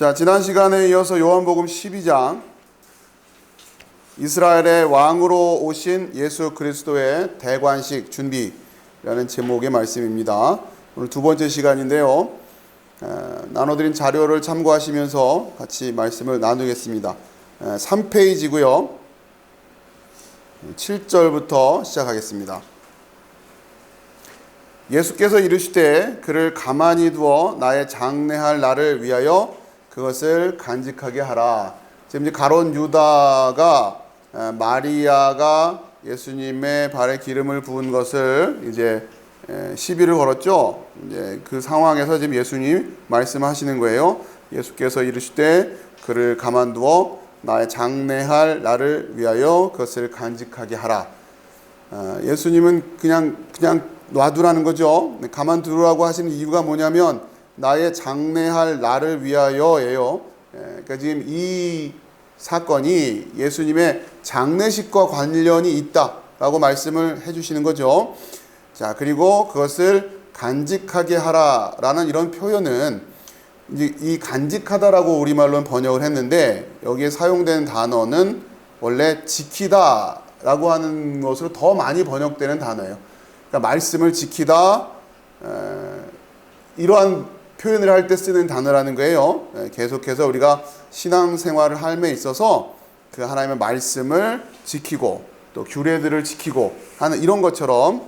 자, 지난 시간에 이어서 요한복음 12장 이스라엘의 왕으로 오신 예수 그리스도의 대관식 준비라는 제목의 말씀입니다. 오늘 두 번째 시간인데요. 나눠드린 자료를 참고하시면서 같이 말씀을 나누겠습니다. 3페이지고요. 7절부터 시작하겠습니다. 예수께서 이르시되 그를 가만히 두어 나의 장례할 날을 위하여 그것을 간직하게 하라. 지금 이제 가룟 유다가 마리아가 예수님의 발에 기름을 부은 것을 이제 시비를 걸었죠. 이제 그 상황에서 지금 예수님 말씀하시는 거예요. 예수께서 이르시되 그를 가만두어 나의 장례할 날을 위하여 그것을 간직하게 하라. 예수님은 그냥 놔두라는 거죠. 가만두라고 하시는 이유가 뭐냐면 나의 장례할 날을 위하여예요. 그러니까 지금 이 사건이 예수님의 장례식과 관련이 있다라고 말씀을 해주시는 거죠. 자, 그리고 그것을 간직하게 하라라는 이런 표현은 이제 이 간직하다라고 우리말로는 번역을 했는데 여기에 사용된 단어는 원래 지키다라고 하는 것으로 더 많이 번역되는 단어예요. 그러니까 말씀을 지키다, 이러한 표현을 할 때 쓰는 단어라는 거예요. 계속해서 우리가 신앙생활을 삶에 있어서 그 하나님의 말씀을 지키고 또 규례들을 지키고 하는 이런 것처럼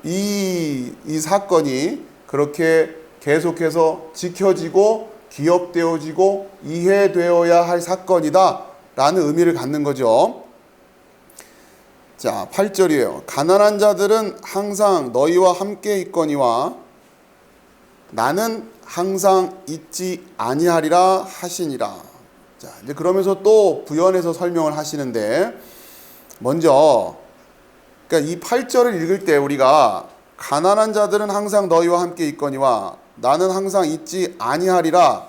이 사건이 그렇게 계속해서 지켜지고 기억되어지고 이해되어야 할 사건이다 라는 의미를 갖는 거죠. 자, 8절이에요. 가난한 자들은 항상 너희와 함께 있거니와 나는 항상 잊지 아니하리라 하시니라. 자, 이제 그러면서 또 부연해서 설명을 하시는데 먼저 그러니까 이 8절을 읽을 때 우리가 가난한 자들은 항상 너희와 함께 있거니와 나는 항상 잊지 아니하리라.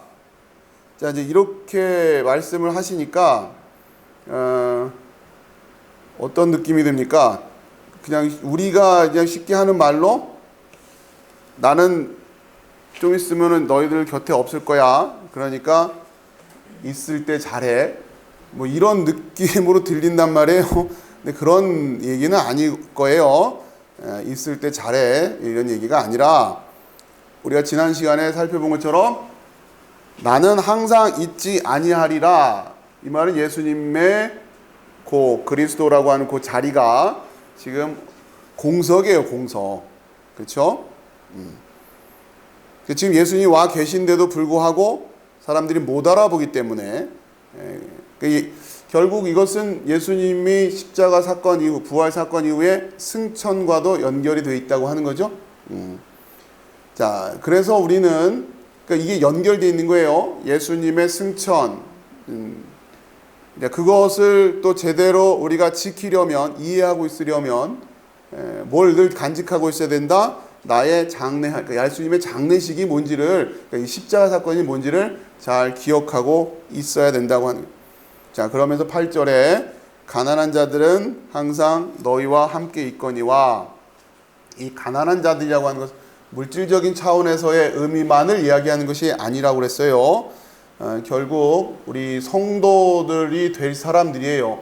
자, 이제 이렇게 말씀을 하시니까 어떤 느낌이 듭니까? 그냥 우리가 그냥 쉽게 하는 말로 나는 좀 있으면은 너희들 곁에 없을 거야. 그러니까 있을 때 잘해. 뭐 이런 느낌으로 들린단 말이에요. 근데 그런 얘기는 아닐 거예요. 있을 때 잘해. 이런 얘기가 아니라 우리가 지난 시간에 살펴본 것처럼 나는 항상 잊지 아니하리라. 이 말은 예수님의 그 그리스도라고 하는 그 자리가 지금 공석이에요, 공석. 그렇죠? 지금 예수님이 와 계신데도 불구하고 사람들이 못 알아보기 때문에 결국 이것은 예수님이 십자가 사건 이후, 부활 사건 이후에 승천과도 연결이 되어 있다고 하는 거죠. 자, 그래서 우리는 그러니까 이게 연결되어 있는 거예요. 예수님의 승천. 그것을 또 제대로 우리가 지키려면, 이해하고 있으려면 뭘 늘 간직하고 있어야 된다. 나의 그러니까 예수님의 장례식이 뭔지를, 그러니까 이 십자가 사건이 뭔지를 잘 기억하고 있어야 된다고 하는 거예요. 자, 그러면서 8절에 가난한 자들은 항상 너희와 함께 있거니와, 이 가난한 자들이라고 하는 것은 물질적인 차원에서의 의미만을 이야기하는 것이 아니라고 그랬어요. 결국 우리 성도들이 될 사람들이에요.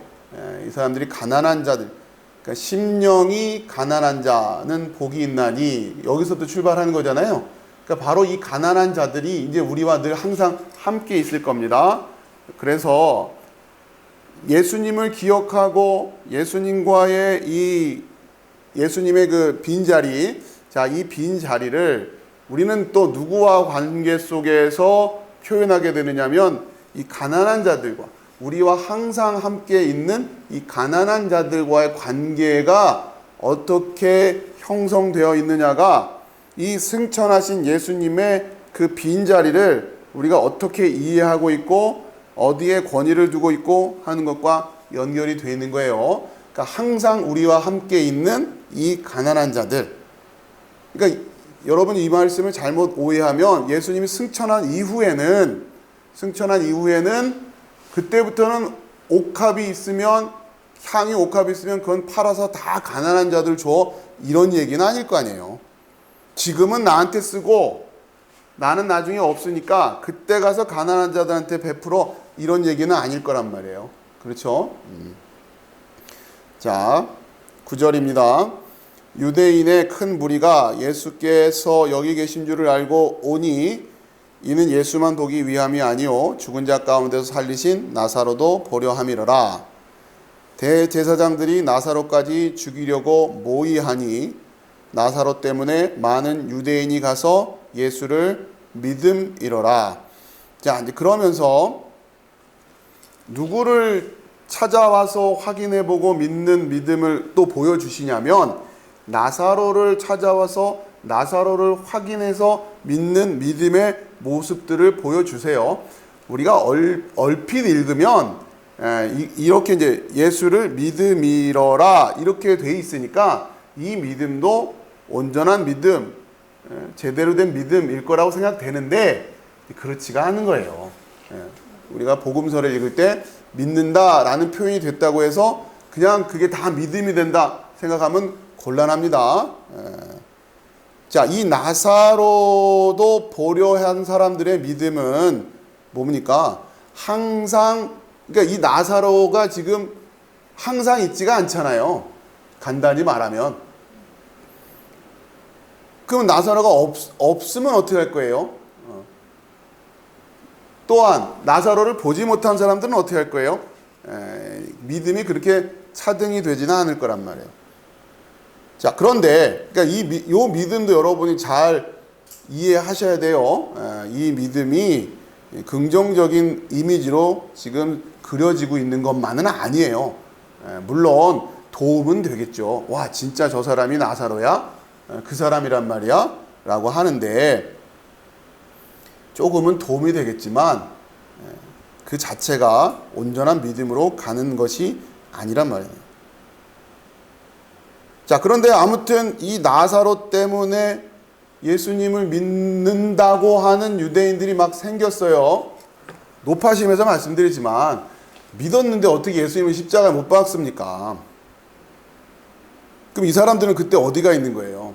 이 사람들이 가난한 자들. 그러니까 심령이 가난한 자는 복이 있나니, 여기서부터 출발하는 거잖아요. 그러니까 바로 이 가난한 자들이 이제 우리와 늘 항상 함께 있을 겁니다. 그래서 예수님을 기억하고 예수님과의 예수님의 그 빈자리, 자, 이 빈자리를 우리는 또 누구와 관계 속에서 표현하게 되느냐면 이 가난한 자들과, 우리와 항상 함께 있는 이 가난한 자들과의 관계가 어떻게 형성되어 있느냐가 이 승천하신 예수님의 그 빈자리를 우리가 어떻게 이해하고 있고 어디에 권위를 두고 있고 하는 것과 연결이 되어 있는 거예요. 그러니까 항상 우리와 함께 있는 이 가난한 자들. 그러니까 여러분이 이 말씀을 잘못 오해하면 예수님이 승천한 이후에는 그때부터는 옥합이 있으면, 향이 옥합이 있으면 그건 팔아서 다 가난한 자들 줘, 이런 얘기는 아닐 거 아니에요. 지금은 나한테 쓰고 나는 나중에 없으니까 그때 가서 가난한 자들한테 베풀어, 이런 얘기는 아닐 거란 말이에요. 그렇죠? 자, 9절입니다. 유대인의 큰 무리가 예수께서 여기 계신 줄을 알고 오니 이는 예수만 보기 위함이 아니요 죽은 자 가운데서 살리신 나사로도 보려 함이로라. 대제사장들이 나사로까지 죽이려고 모의하니 나사로 때문에 많은 유대인이 가서 예수를 믿음이로라. 자, 이제 그러면서 누구를 찾아와서 확인해보고 믿는 믿음을 또 보여주시냐면 나사로를 찾아와서 나사로를 확인해서 믿는 믿음의 모습들을 보여주세요. 우리가 얼핏 읽으면 이렇게 이제 예수를 믿음이러라 이렇게 돼 있으니까 이 믿음도 온전한 믿음, 제대로 된 믿음일 거라고 생각되는데 그렇지가 않은 거예요. 우리가 복음서를 읽을 때 믿는다라는 표현이 됐다고 해서 그냥 그게 다 믿음이 된다 생각하면 곤란합니다. 자, 이 나사로도 보려 한 사람들의 믿음은 뭡니까? 항상, 그러니까 이 나사로가 지금 항상 있지가 않잖아요. 간단히 말하면. 그럼 나사로가 없으면 어떻게 할 거예요? 또한 나사로를 보지 못한 사람들은 어떻게 할 거예요? 믿음이 그렇게 차등이 되지는 않을 거란 말이에요. 자, 그런데 그러니까 이 믿음도 여러분이 잘 이해하셔야 돼요. 이 믿음이 긍정적인 이미지로 지금 그려지고 있는 것만은 아니에요. 물론 도움은 되겠죠. 와, 진짜 저 사람이 나사로야? 그 사람이란 말이야? 라고 하는데 조금은 도움이 되겠지만 그 자체가 온전한 믿음으로 가는 것이 아니란 말이에요. 자, 그런데 아무튼 이 나사로 때문에 예수님을 믿는다고 하는 유대인들이 막 생겼어요. 높아심에서 말씀드리지만 믿었는데 어떻게 예수님을 십자가에 못 박습니까? 그럼 이 사람들은 그때 어디가 있는 거예요?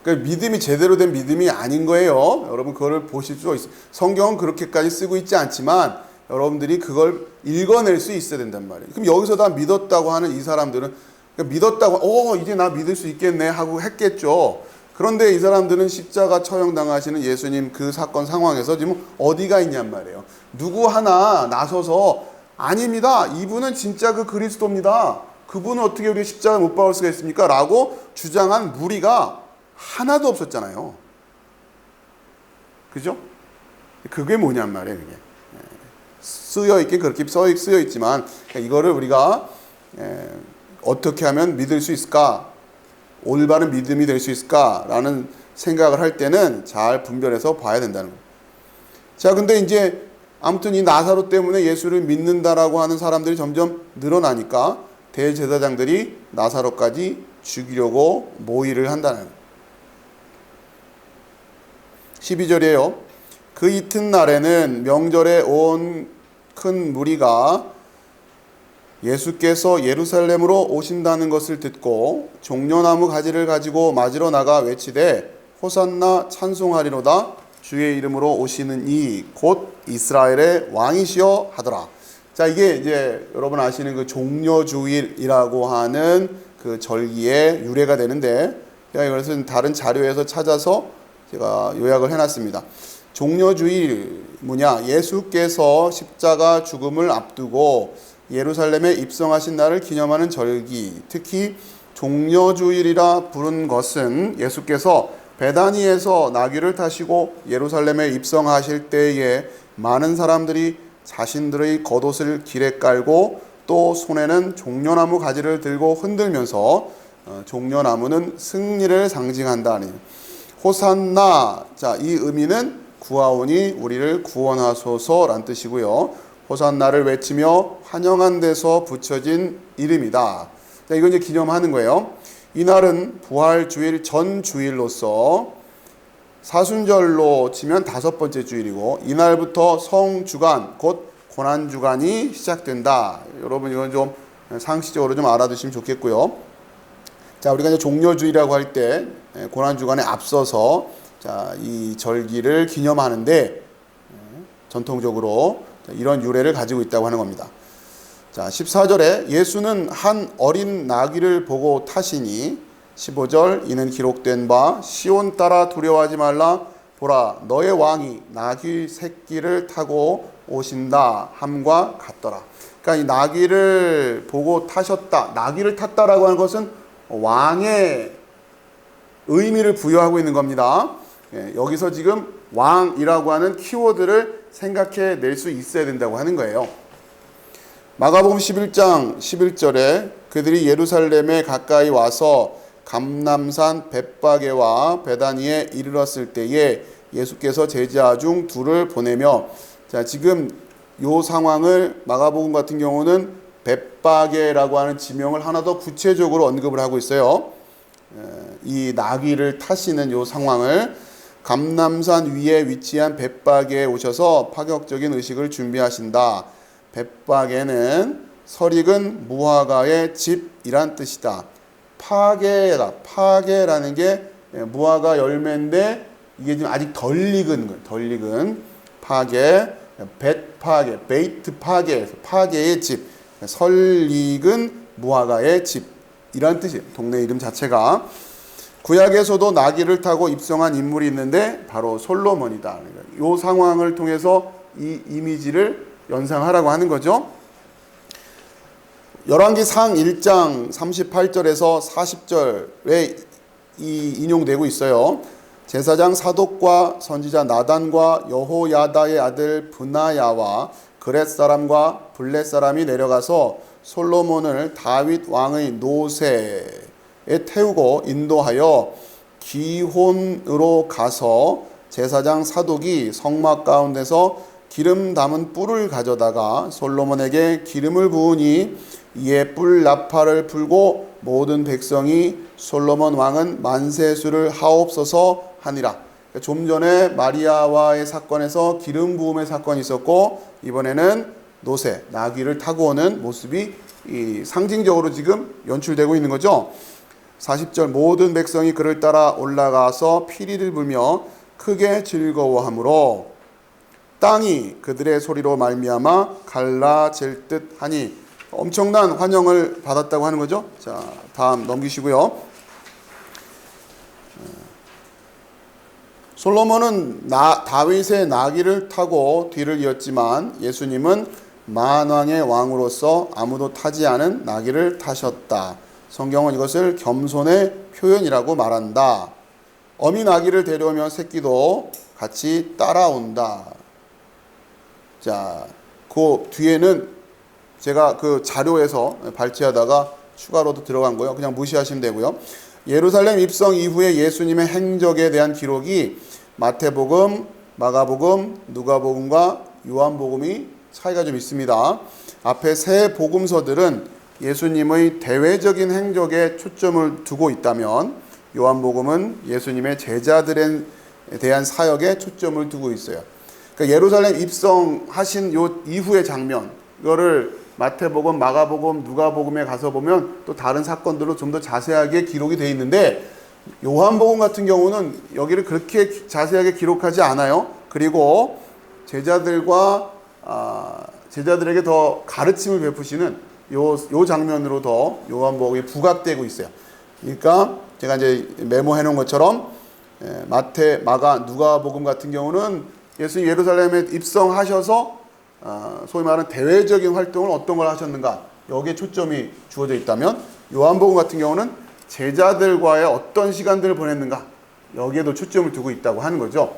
그러니까 믿음이 제대로 된 믿음이 아닌 거예요. 여러분 그거를 보실 수 있어요. 성경은 그렇게까지 쓰고 있지 않지만 여러분들이 그걸 읽어낼 수 있어야 된단 말이에요. 그럼 여기서 다 믿었다고 하는 이 사람들은 그러니까 믿었다고 이제 나 믿을 수 있겠네 하고 했겠죠. 그런데 이 사람들은 십자가 처형당하시는 예수님 그 사건 상황에서 지금 어디가 있냔 말이에요. 누구 하나 나서서 아닙니다. 이분은 진짜 그 그리스도입니다. 그분은 어떻게 우리 십자가에 못 박을 수가 있습니까? 라고 주장한 무리가 하나도 없었잖아요. 그죠? 그게 뭐냔 말이에요. 그게. 쓰여있긴 그렇게 쓰여있지만 이거를 우리가 어떻게 하면 믿을 수 있을까? 올바른 믿음이 될 수 있을까라는 생각을 할 때는 잘 분별해서 봐야 된다는 거예요. 자, 근데 이제 아무튼 이 나사로 때문에 예수를 믿는다라고 하는 사람들이 점점 늘어나니까 대제사장들이 나사로까지 죽이려고 모의를 한다는 거예요. 12절이에요. 그 이튿날에는 명절에 온 큰 무리가 예수께서 예루살렘으로 오신다는 것을 듣고 종려나무 가지를 가지고 맞으러 나가 외치되 호산나 찬송하리로다 주의 이름으로 오시는 이 곧 이스라엘의 왕이시여 하더라. 자, 이게 이제 여러분 아시는 그 종려주일이라고 하는 그 절기의 유래가 되는데 제가 이것은 다른 자료에서 찾아서 제가 요약을 해놨습니다. 종려주일 뭐냐? 예수께서 십자가 죽음을 앞두고 예루살렘에 입성하신 날을 기념하는 절기, 특히 종려주일이라 부른 것은 예수께서 베다니에서 나귀를 타시고 예루살렘에 입성하실 때에 많은 사람들이 자신들의 겉옷을 길에 깔고 또 손에는 종려나무 가지를 들고 흔들면서 종려나무는 승리를 상징한다니. 호산나, 자, 이 의미는 구하오니 우리를 구원하소서란 뜻이고요. 호산나를 외치며 환영한 데서 붙여진 이름이다. 자, 이건 이제 기념하는 거예요. 이날은 부활주일 전 주일로서 사순절로 치면 5번째 주일이고 이날부터 성주간 곧 고난주간이 시작된다. 여러분 이건 좀 상식적으로 좀 알아두시면 좋겠고요. 자, 우리가 이제 종려주일이라고 할 때 고난주간에 앞서서 자, 이 절기를 기념하는데 전통적으로 이런 유래를 가지고 있다고 하는 겁니다. 자, 14절에 예수는 한 어린 나귀를 보고 타시니 15절 이는 기록된 바 시온 따라 두려워하지 말라 보라 너의 왕이 나귀 새끼를 타고 오신다 함과 같더라. 그러니까 이 나귀를 보고 타셨다. 나귀를 탔다라고 하는 것은 왕의 의미를 부여하고 있는 겁니다. 여기서 지금 왕이라고 하는 키워드를 생각해 낼 수 있어야 된다고 하는 거예요. 마가복음 11장 11절에 그들이 예루살렘에 가까이 와서 감람산 벳바게와 베다니에 이르렀을 때에 예수께서 제자 중 둘을 보내며 자, 지금 요 상황을 마가복음 같은 경우는 벳바게라고 하는 지명을 하나 더 구체적으로 언급을 하고 있어요. 이 나귀를 타시는 요 상황을 감람산 위에 위치한 벳바게에 오셔서 파격적인 의식을 준비하신다. 벳바게는 설익은 무화과의 집이란 뜻이다. 파게라는 게 무화과 열매인데 이게 지금 아직 덜 익은 거예요. 덜 익은 파게, 베이트 파게, 파게의 집, 설익은 무화과의 집이란 뜻이에요. 동네 이름 자체가. 구약에서도 나귀를 타고 입성한 인물이 있는데 바로 솔로몬이다. 이 상황을 통해서 이 이미지를 연상하라고 하는 거죠. 열왕기상 1장 38절에서 40절에 이 인용되고 있어요. 제사장 사독과 선지자 나단과 여호야다의 아들 브나야와 그렛 사람과 블렛 사람이 내려가서 솔로몬을 다윗 왕의 노새에 태우고 인도하여 기혼으로 가서 제사장 사독이 성막 가운데서 기름 담은 뿔을 가져다가 솔로몬에게 기름을 부으니 이에 뿔 나팔을 풀고 모든 백성이 솔로몬 왕은 만세수를 하옵소서 하니라. 좀 전에 마리아와의 사건에서 기름 부음의 사건이 있었고 이번에는 노새 나귀를 타고 오는 모습이 상징적으로 지금 연출되고 있는 거죠. 40절 모든 백성이 그를 따라 올라가서 피리를 불며 크게 즐거워하므로 땅이 그들의 소리로 말미암아 갈라질 듯하니 엄청난 환영을 받았다고 하는 거죠. 자, 다음 넘기시고요. 솔로몬은 다윗의 나귀를 타고 뒤를 이었지만 예수님은 만왕의 왕으로서 아무도 타지 않은 나귀를 타셨다. 성경은 이것을 겸손의 표현이라고 말한다. 어미 나귀를 데려오면 새끼도 같이 따라온다. 자, 그 뒤에는 제가 그 자료에서 발췌하다가 추가로도 들어간 거요. 그냥 무시하시면 되고요. 예루살렘 입성 이후에 예수님의 행적에 대한 기록이 마태복음, 마가복음, 누가복음과 요한복음이 차이가 좀 있습니다. 앞에 세 복음서들은 예수님의 대외적인 행적에 초점을 두고 있다면 요한복음은 예수님의 제자들에 대한 사역에 초점을 두고 있어요. 그러니까 예루살렘 입성하신 요 이후의 장면, 이거를 마태복음, 마가복음, 누가복음에 가서 보면 또 다른 사건들로 좀 더 자세하게 기록이 되어 있는데 요한복음 같은 경우는 여기를 그렇게 자세하게 기록하지 않아요. 그리고 제자들에게 더 가르침을 베푸시는 요 장면으로 더 요한복음이 부각되고 있어요. 그러니까 제가 이제 메모해 놓은 것처럼 마태, 마가, 누가복음 같은 경우는 예수님 예루살렘에 입성하셔서 소위 말하는 대외적인 활동을 어떤 걸 하셨는가 여기에 초점이 주어져 있다면 요한복음 같은 경우는 제자들과의 어떤 시간들을 보냈는가 여기에도 초점을 두고 있다고 하는 거죠.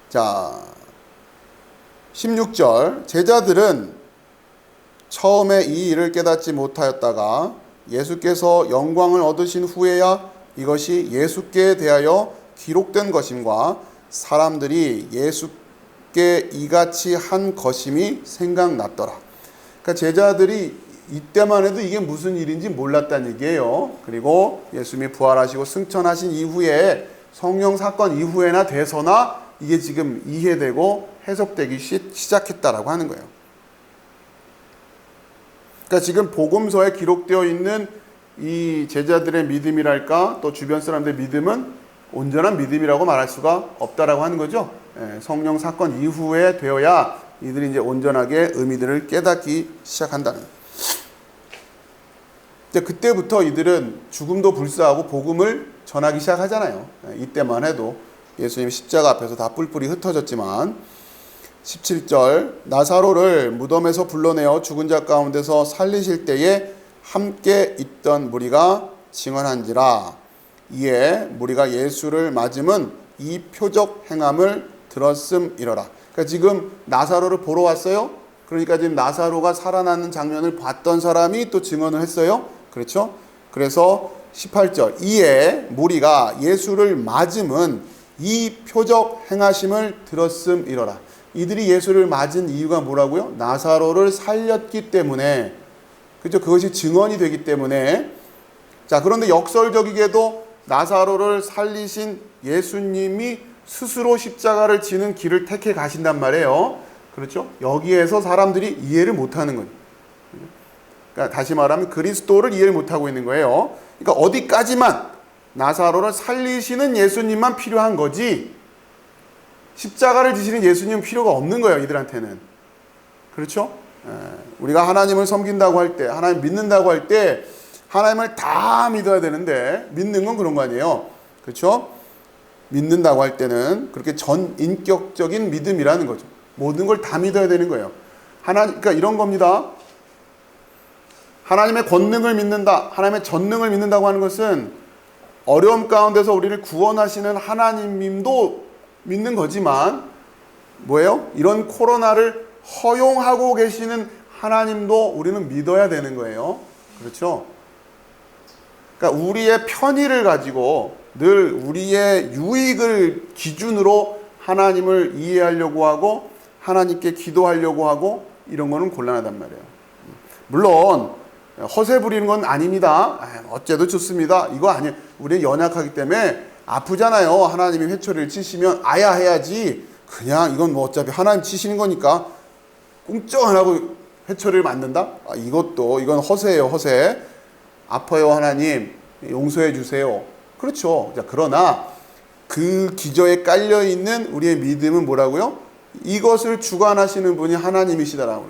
자, 16절 제자들은 처음에 이 일을 깨닫지 못하였다가 예수께서 영광을 얻으신 후에야 이것이 예수께 대하여 기록된 것임과 사람들이 예수께 이같이 한 것임이 생각났더라. 그러니까 제자들이 이때만 해도 이게 무슨 일인지 몰랐다는 얘기예요. 그리고 예수님이 부활하시고 승천하신 이후에 성령 사건 이후에나 돼서나 이게 지금 이해되고 해석되기 시작했다라고 하는 거예요. 그러니까 지금 복음서에 기록되어 있는 이 제자들의 믿음이랄까 또 주변 사람들의 믿음은 온전한 믿음이라고 말할 수가 없다라고 하는 거죠. 성령 사건 이후에 되어야 이들이 이제 온전하게 의미들을 깨닫기 시작한다는 거예요. 이제 그때부터 이들은 죽음도 불사하고 복음을 전하기 시작하잖아요. 이때만 해도 예수님 십자가 앞에서 다 뿔뿔이 흩어졌지만 17절 나사로를 무덤에서 불러내어 죽은 자 가운데서 살리실 때에 함께 있던 무리가 증언한지라. 이에 무리가 예수를 맞음은 이 표적 행함을 들었음이러라. 그러니까 지금 나사로를 보러 왔어요. 그러니까 지금 나사로가 살아나는 장면을 봤던 사람이 또 증언을 했어요. 그렇죠? 그래서 18절 이에 무리가 예수를 맞음은 이 표적 행하심을 들었음이러라. 이들이 예수를 맞은 이유가 뭐라고요? 나사로를 살렸기 때문에, 그렇죠? 그것이 증언이 되기 때문에. 자, 그런데 역설적이게도 나사로를 살리신 예수님이 스스로 십자가를 지는 길을 택해 가신단 말이에요. 그렇죠? 여기에서 사람들이 이해를 못하는 거예요. 그러니까 다시 말하면 그리스도를 이해를 못하고 있는 거예요. 그러니까 어디까지만 나사로를 살리시는 예수님만 필요한 거지 십자가를 지시는 예수님은 필요가 없는 거예요. 이들한테는. 그렇죠? 우리가 하나님을 섬긴다고 할 때, 하나님 믿는다고 할 때 하나님을 다 믿어야 되는데, 믿는 건 그런 거 아니에요. 그렇죠? 믿는다고 할 때는 그렇게 전인격적인 믿음이라는 거죠. 모든 걸 다 믿어야 되는 거예요. 그러니까 이런 겁니다. 하나님의 권능을 믿는다, 하나님의 전능을 믿는다고 하는 것은 어려움 가운데서 우리를 구원하시는 하나님도 믿는 거지만 뭐예요? 이런 코로나를 허용하고 계시는 하나님도 우리는 믿어야 되는 거예요. 그렇죠? 그러니까 우리의 편의를 가지고 늘 우리의 유익을 기준으로 하나님을 이해하려고 하고 하나님께 기도하려고 하고 이런 거는 곤란하단 말이에요. 물론 허세 부리는 건 아닙니다. 어째도 좋습니다. 이거 아니에요. 우리는 연약하기 때문에 아프잖아요. 하나님이 회초리를 치시면 아야 해야지. 그냥 이건 뭐 어차피 하나님 치시는 거니까 꿍쩍 안 하고 회초리를 맞는다? 이건 허세예요. 허세. 아파요 하나님 용서해 주세요. 그렇죠. 자, 그러나 그 기저에 깔려있는 우리의 믿음은 뭐라고요? 이것을 주관하시는 분이 하나님이시다라고.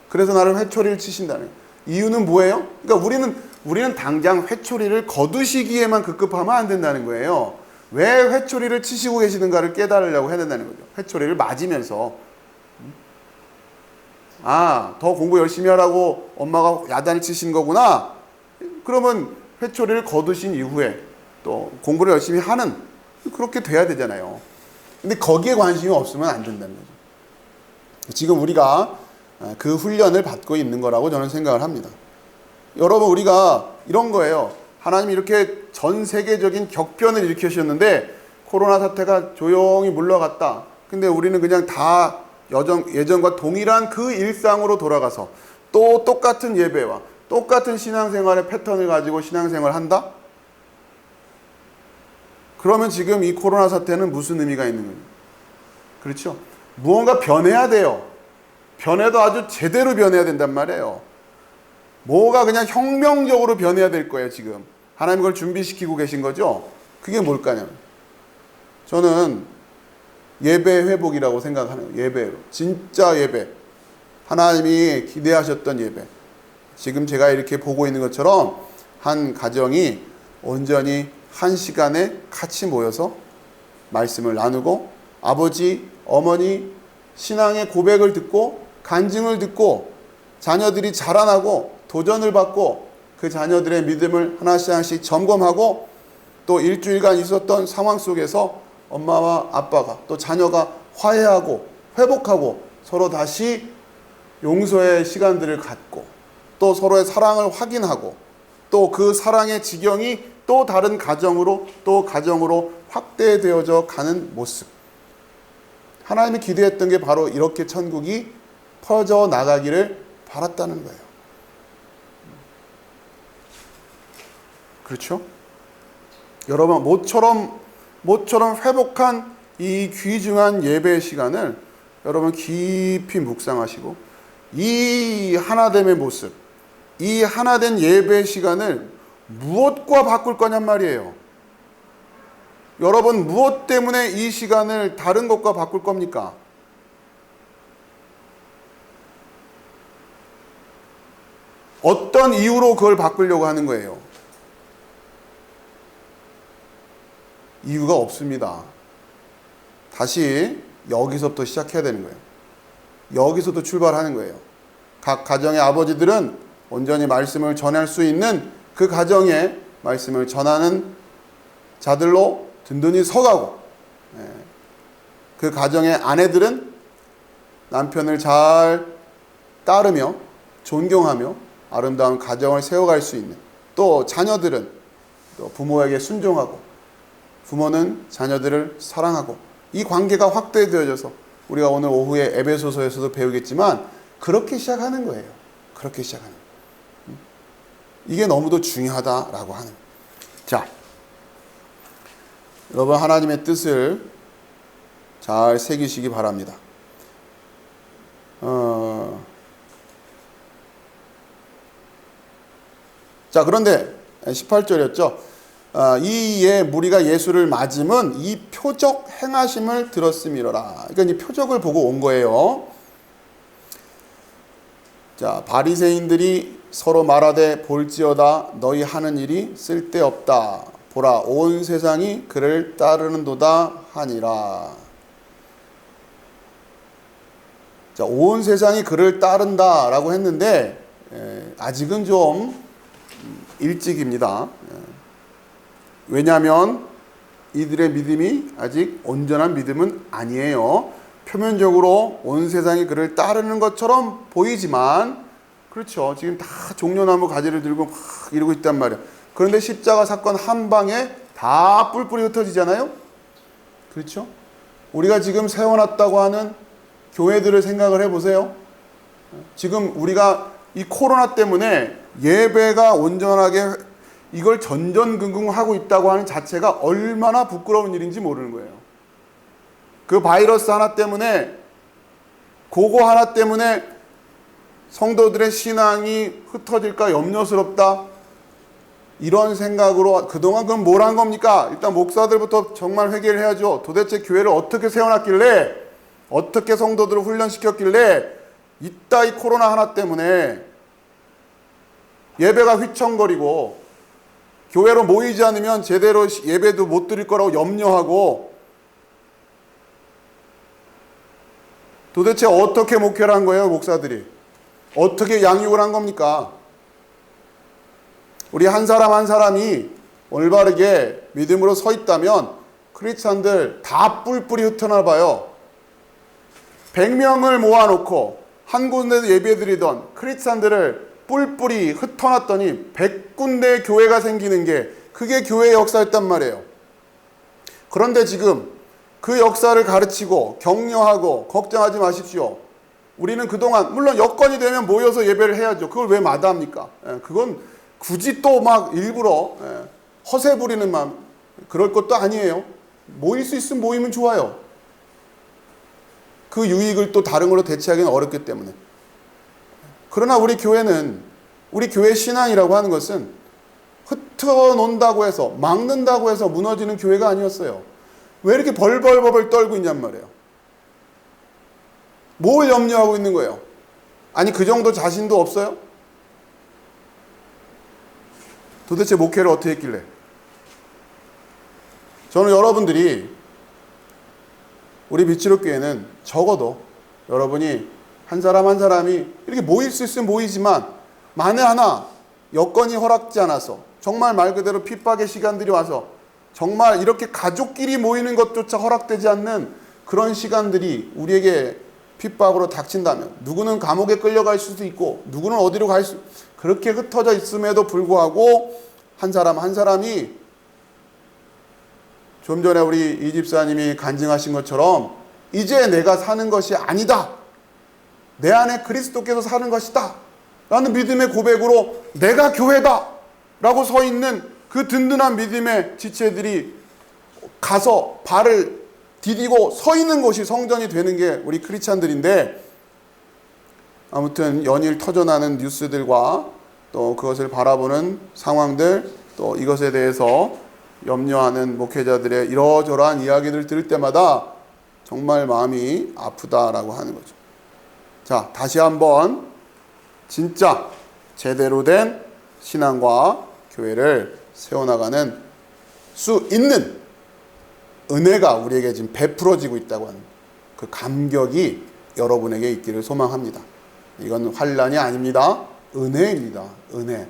그래서 나를 회초리를 치신다는 거예요. 이유는 뭐예요? 그러니까 우리는 당장 회초리를 거두시기에만 급급하면 안 된다는 거예요. 왜 회초리를 치시고 계시는가를 깨달으려고 해야 된다는 거죠. 회초리를 맞으면서 더 공부 열심히 하라고 엄마가 야단을 치신 거구나. 그러면 회초리를 거두신 이후에 또 공부를 열심히 하는, 그렇게 돼야 되잖아요. 근데 거기에 관심이 없으면 안 된다는 거죠. 지금 우리가 그 훈련을 받고 있는 거라고 저는 생각을 합니다. 여러분, 우리가 이런 거예요. 하나님이 이렇게 전 세계적인 격변을 일으키셨는데 코로나 사태가 조용히 물러갔다. 근데 우리는 그냥 다 예전과 동일한 그 일상으로 돌아가서 또 똑같은 예배와 똑같은 신앙생활의 패턴을 가지고 신앙생활을 한다? 그러면 지금 이 코로나 사태는 무슨 의미가 있는 거예요? 그렇죠? 무언가 변해야 돼요. 변해도 아주 제대로 변해야 된단 말이에요. 뭐가 그냥 혁명적으로 변해야 될 거예요, 지금. 하나님 그걸 준비시키고 계신 거죠? 그게 뭘까요? 저는 예배 회복이라고 생각하는 거예요. 예배. 진짜 예배. 하나님이 기대하셨던 예배. 지금 제가 이렇게 보고 있는 것처럼 한 가정이 온전히 한 시간에 같이 모여서 말씀을 나누고 아버지, 어머니 신앙의 고백을 듣고 간증을 듣고 자녀들이 자라나고 도전을 받고 그 자녀들의 믿음을 하나씩 하나씩 점검하고 또 일주일간 있었던 상황 속에서 엄마와 아빠가 또 자녀가 화해하고 회복하고 서로 다시 용서의 시간들을 갖고 또 서로의 사랑을 확인하고 또 그 사랑의 지경이 또 다른 가정으로 또 가정으로 확대되어져 가는 모습. 하나님이 기대했던 게 바로 이렇게 천국이 퍼져 나가기를 바랐다는 거예요. 그렇죠? 여러분, 모처럼 회복한 이 귀중한 예배 시간을 여러분 깊이 묵상하시고 이 하나됨의 모습, 이 하나된 예배 시간을 무엇과 바꿀 거냔 말이에요. 여러분, 무엇 때문에 이 시간을 다른 것과 바꿀 겁니까? 어떤 이유로 그걸 바꾸려고 하는 거예요? 이유가 없습니다. 다시 여기서부터 시작해야 되는 거예요. 여기서부터 출발하는 거예요. 각 가정의 아버지들은 온전히 말씀을 전할 수 있는 그 가정에 말씀을 전하는 자들로 든든히 서가고, 그 가정의 아내들은 남편을 잘 따르며 존경하며 아름다운 가정을 세워갈 수 있는, 또 자녀들은 또 부모에게 순종하고 부모는 자녀들을 사랑하고, 이 관계가 확대되어져서 우리가 오늘 오후에 에베소서에서도 배우겠지만 그렇게 시작하는 거예요. 그렇게 시작하는 거예요. 이게 너무도 중요하다라고 하는 거예요. 자, 여러분, 하나님의 뜻을 잘 새기시기 바랍니다. 자, 그런데 18절이었죠. 이에 무리가 예수를 맞음은 이 표적 행하심을 들었음이로라. 그러니까 이 표적을 보고 온 거예요. 자, 바리새인들이 서로 말하되 볼지어다 너희 하는 일이 쓸데없다. 보라, 온 세상이 그를 따르는도다 하니라. 자, 온 세상이 그를 따른다라고 했는데 아직은 좀 일찍입니다. 왜냐하면 이들의 믿음이 아직 온전한 믿음은 아니에요. 표면적으로 온 세상이 그를 따르는 것처럼 보이지만, 그렇죠, 지금 다 종려나무 가지를 들고 막 이러고 있단 말이에요. 그런데 십자가 사건 한 방에 다 뿔뿔이 흩어지잖아요. 그렇죠? 우리가 지금 세워놨다고 하는 교회들을 생각을 해보세요. 지금 우리가 이 코로나 때문에 예배가 온전하게 이걸 전전긍긍하고 있다고 하는 자체가 얼마나 부끄러운 일인지 모르는 거예요. 그 바이러스 하나 때문에, 그거 하나 때문에 성도들의 신앙이 흩어질까 염려스럽다, 이런 생각으로 그동안 그럼 뭘 한 겁니까? 일단 목사들부터 정말 회개를 해야죠. 도대체 교회를 어떻게 세워놨길래, 어떻게 성도들을 훈련시켰길래 이따 이 코로나 하나 때문에 예배가 휘청거리고 교회로 모이지 않으면 제대로 예배도 못 드릴 거라고 염려하고, 도대체 어떻게 목회를 한 거예요, 목사들이? 어떻게 양육을 한 겁니까? 우리 한 사람 한 사람이 올바르게 믿음으로 서 있다면 크리스찬들 다 뿔뿔이 흩어나 봐요. 100명을 모아놓고 한 군데서 예배드리던 크리스찬들을 뿔뿔이 흩어놨더니 100군데 교회가 생기는 게, 그게 교회의 역사였단 말이에요. 그런데 지금 그 역사를 가르치고 격려하고 걱정하지 마십시오. 우리는 그동안 물론 여건이 되면 모여서 예배를 해야죠. 그걸 왜 마다합니까? 그건 굳이 또 막 일부러 허세 부리는 마음, 그럴 것도 아니에요. 모일 수 있으면 모이면 좋아요. 그 유익을 또 다른 걸로 대체하기는 어렵기 때문에. 그러나 우리 교회는, 우리 교회 신앙이라고 하는 것은 흩어놓는다고 해서, 막는다고 해서 무너지는 교회가 아니었어요. 왜 이렇게 벌벌벌 떨고 있냔 말이에요. 뭘 염려하고 있는 거예요? 아니, 그 정도 자신도 없어요? 도대체 목회를 어떻게 했길래? 저는 여러분들이, 우리 빛으로 교회는 적어도 여러분이 한 사람 한 사람이 이렇게 모일 수 있으면 모이지만, 만에 하나 여건이 허락지 않아서, 정말 말 그대로 핍박의 시간들이 와서 정말 이렇게 가족끼리 모이는 것조차 허락되지 않는 그런 시간들이 우리에게 핍박으로 닥친다면, 누구는 감옥에 끌려갈 수도 있고 누구는 어디로 갈 수, 그렇게 흩어져 있음에도 불구하고 한 사람 한 사람이, 좀 전에 우리 이 집사님이 간증하신 것처럼 이제 내가 사는 것이 아니다, 내 안에 그리스도께서 사는 것이다 라는 믿음의 고백으로 내가 교회다 라고 서 있는 그 든든한 믿음의 지체들이 가서 발을 디디고 서 있는 곳이 성전이 되는 게 우리 크리스찬들인데, 아무튼 연일 터져나는 뉴스들과 또 그것을 바라보는 상황들, 또 이것에 대해서 염려하는 목회자들의 이러저러한 이야기를 들을 때마다 정말 마음이 아프다라고 하는 거죠. 자, 다시 한번 진짜 제대로 된 신앙과 교회를 세워나가는 수 있는 은혜가 우리에게 지금 베풀어지고 있다고 하는 그 감격이 여러분에게 있기를 소망합니다. 이건 환난이 아닙니다. 은혜입니다. 은혜.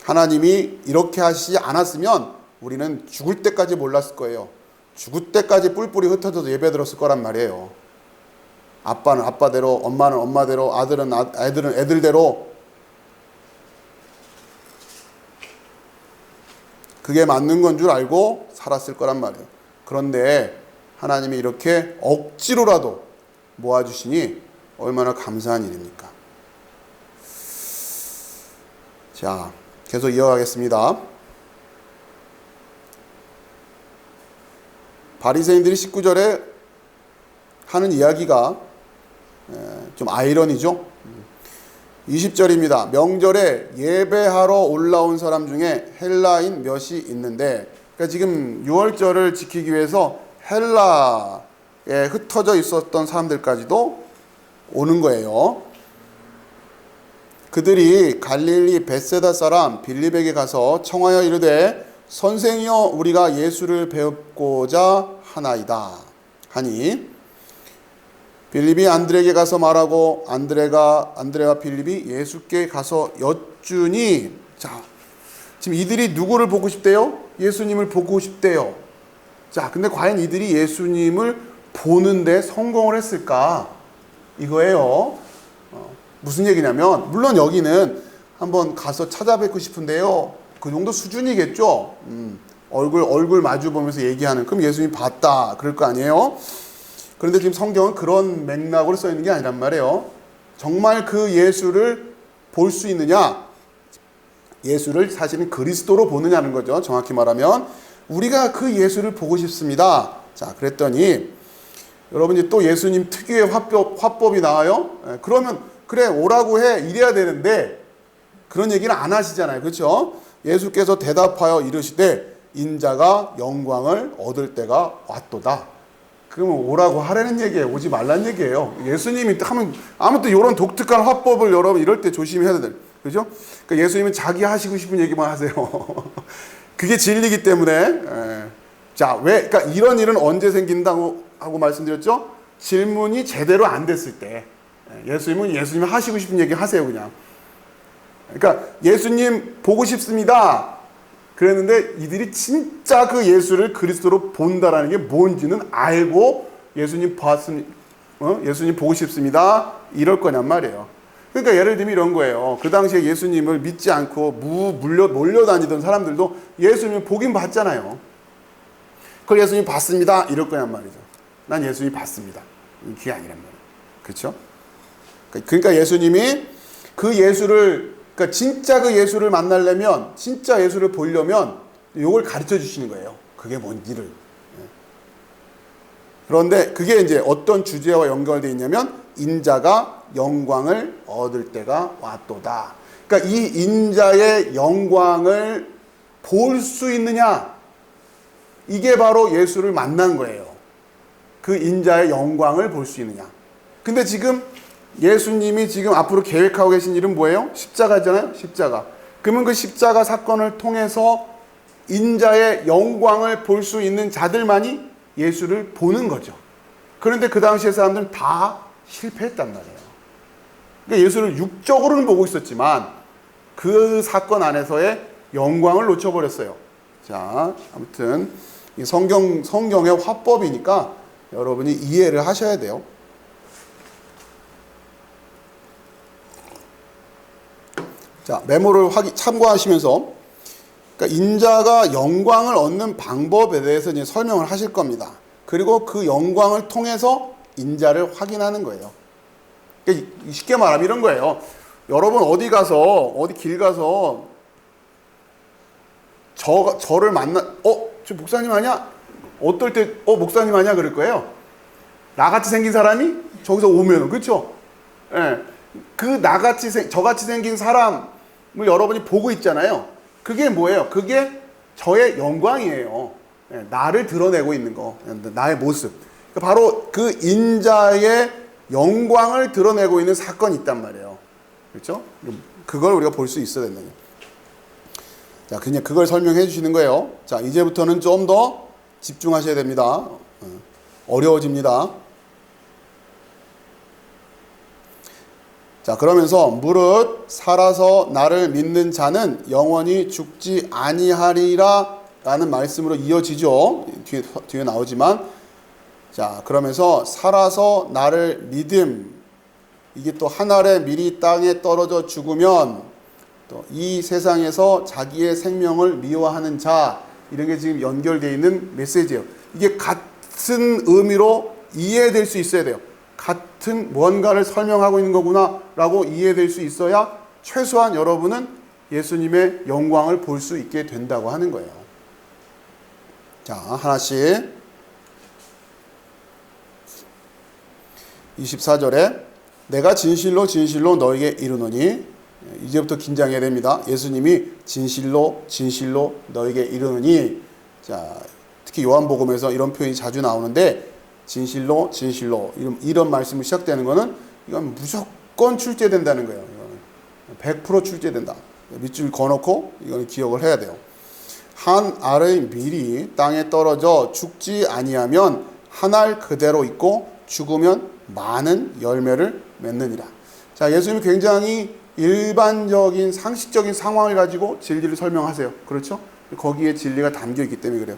하나님이 이렇게 하시지 않았으면 우리는 죽을 때까지 몰랐을 거예요. 죽을 때까지 뿔뿔이 흩어져서 예배 들었을 거란 말이에요. 아빠는 아빠대로, 엄마는 엄마대로, 아들은 애들은 애들대로. 그게 맞는 건 줄 알고 살았을 거란 말이에요. 그런데 하나님이 이렇게 억지로라도 모아주시니 얼마나 감사한 일입니까? 자, 계속 이어가겠습니다. 바리새인들이 19절에 하는 이야기가 좀 아이러니죠. 20절입니다. 명절에 예배하러 올라온 사람 중에 헬라인 몇이 있는데, 그러니까 지금 6월절을 지키기 위해서 헬라에 흩어져 있었던 사람들까지도 오는 거예요. 그들이 갈릴리 벳세다 사람 빌립에게 가서 청하여 이르되 선생이여 우리가 예수를 배우고자 하나이다 하니, 빌립이 안드레에게 가서 말하고 안드레와 빌립이 예수께 가서 여쭈니, 자, 지금 이들이 누구를 보고 싶대요? 예수님을 보고 싶대요. 자, 근데 과연 이들이 예수님을 보는데 성공을 했을까? 이거예요. 무슨 얘기냐면, 물론 여기는 한번 가서 찾아뵙고 싶은데요, 그 정도 수준이겠죠. 얼굴 마주 보면서 얘기하는, 그럼 예수님 봤다 그럴 거 아니에요? 그런데 지금 성경은 그런 맥락으로 써 있는 게 아니란 말이에요. 정말 그 예수를 볼 수 있느냐? 예수를 사실은 그리스도로 보느냐는 거죠. 정확히 말하면 우리가 그 예수를 보고 싶습니다. 자, 그랬더니 여러분이 또 예수님 특유의 화법이 나와요. 그러면 그래 오라고 해 이래야 되는데 그런 얘기는 안 하시잖아요. 그렇죠? 예수께서 대답하여 이르시되 인자가 영광을 얻을 때가 왔도다. 그러면 오라고 하라는 얘기예요. 오지 말라는 얘기예요. 예수님이 하면 아무튼 이런 독특한 화법을 여러분 이럴 때 조심해야 돼요. 그죠? 그러니까 예수님은 자기 하시고 싶은 얘기만 하세요. 그게 진리이기 때문에. 자, 왜? 그러니까 이런 일은 언제 생긴다고 하고 말씀드렸죠? 질문이 제대로 안 됐을 때. 예수님 하시고 싶은 얘기 하세요, 그냥. 그러니까 예수님 보고 싶습니다. 그랬는데 이들이 진짜 그 예수를 그리스도로 본다라는 게 뭔지는 알고 예수님 예수님 보고 싶습니다. 이럴 거냔 말이에요. 그러니까 예를 들면 이런 거예요. 그 당시에 예수님을 믿지 않고 몰려다니던 사람들도 예수님을 보긴 봤잖아요. 그걸 예수님 봤습니다. 이럴 거냔 말이죠. 난 예수님 봤습니다. 그게 아니란 말이에요. 그렇죠? 그러니까 예수님이 그 예수를, 그러니까 진짜 그 예수를 만나려면, 진짜 예수를 보려면 이걸 가르쳐 주시는 거예요. 그게 뭔지를. 그런데 그게 이제 어떤 주제와 연결되어 있냐면 인자가 영광을 얻을 때가 왔도다. 그러니까 이 인자의 영광을 볼 수 있느냐? 이게 바로 예수를 만난 거예요. 그 인자의 영광을 볼 수 있느냐? 근데 지금 예수님이 지금 앞으로 계획하고 계신 일은 뭐예요? 십자가잖아요. 십자가. 그러면 그 십자가 사건을 통해서 인자의 영광을 볼 수 있는 자들만이 예수를 보는 거죠. 그런데 그 당시의 사람들은 다 실패했단 말이에요. 그러니까 예수를 육적으로는 보고 있었지만 그 사건 안에서의 영광을 놓쳐버렸어요. 자, 아무튼 이 성경의 화법이니까 여러분이 이해를 하셔야 돼요. 자, 메모를 참고하시면서, 그러니까 인자가 영광을 얻는 방법에 대해서 이제 설명을 하실 겁니다. 그리고 그 영광을 통해서 인자를 확인하는 거예요. 그러니까 쉽게 말하면 이런 거예요. 여러분 어디 길 가서 저를 저 목사님 아니야? 어떨 때 목사님 아니야? 그럴 거예요. 나같이 생긴 사람이 저기서 오면, 그렇죠? 예. 저같이 생긴 사람이 여러분이 보고 있잖아요. 그게 뭐예요? 그게 저의 영광이에요. 나를 드러내고 있는 거, 나의 모습. 바로 그 인자의 영광을 드러내고 있는 사건이 있단 말이에요. 그렇죠? 그걸 우리가 볼 수 있어야 된다. 자, 그냥 그걸 설명해 주시는 거예요. 자, 이제부터는 좀 더 집중하셔야 됩니다. 어려워집니다. 자, 그러면서 무릇 살아서 나를 믿는 자는 영원히 죽지 아니하리라 라는 말씀으로 이어지죠. 뒤에 나오지만, 자, 그러면서 살아서 나를 믿음, 이게 또 한 알의 밀이 땅에 떨어져 죽으면 또 이 세상에서 자기의 생명을 미워하는 자, 이런 게 지금 연결되어 있는 메시지예요. 이게 같은 의미로 이해될 수 있어야 돼요. 같은 뭔가를 설명하고 있는 거구나 라고 이해될 수 있어야 최소한 여러분은 예수님의 영광을 볼 수 있게 된다고 하는 거예요. 자, 하나씩. 24절에 내가 진실로 진실로 너에게 이르노니, 이제부터 긴장해야 됩니다. 예수님이 진실로 진실로 너에게 이르노니, 자, 특히 요한복음에서 이런 표현이 자주 나오는데, 진실로 진실로 이런 말씀이 시작되는 거는 이건 무조건 출제된다는 거예요. 이거는 100% 출제된다. 밑줄 그어놓고 이거는 기억을 해야 돼요. 한 알의 밀이 땅에 떨어져 죽지 아니하면 한 알 그대로 있고 죽으면 많은 열매를 맺느니라. 자, 예수님이 굉장히 일반적인 상식적인 상황을 가지고 진리를 설명하세요. 그렇죠? 거기에 진리가 담겨 있기 때문에 그래요.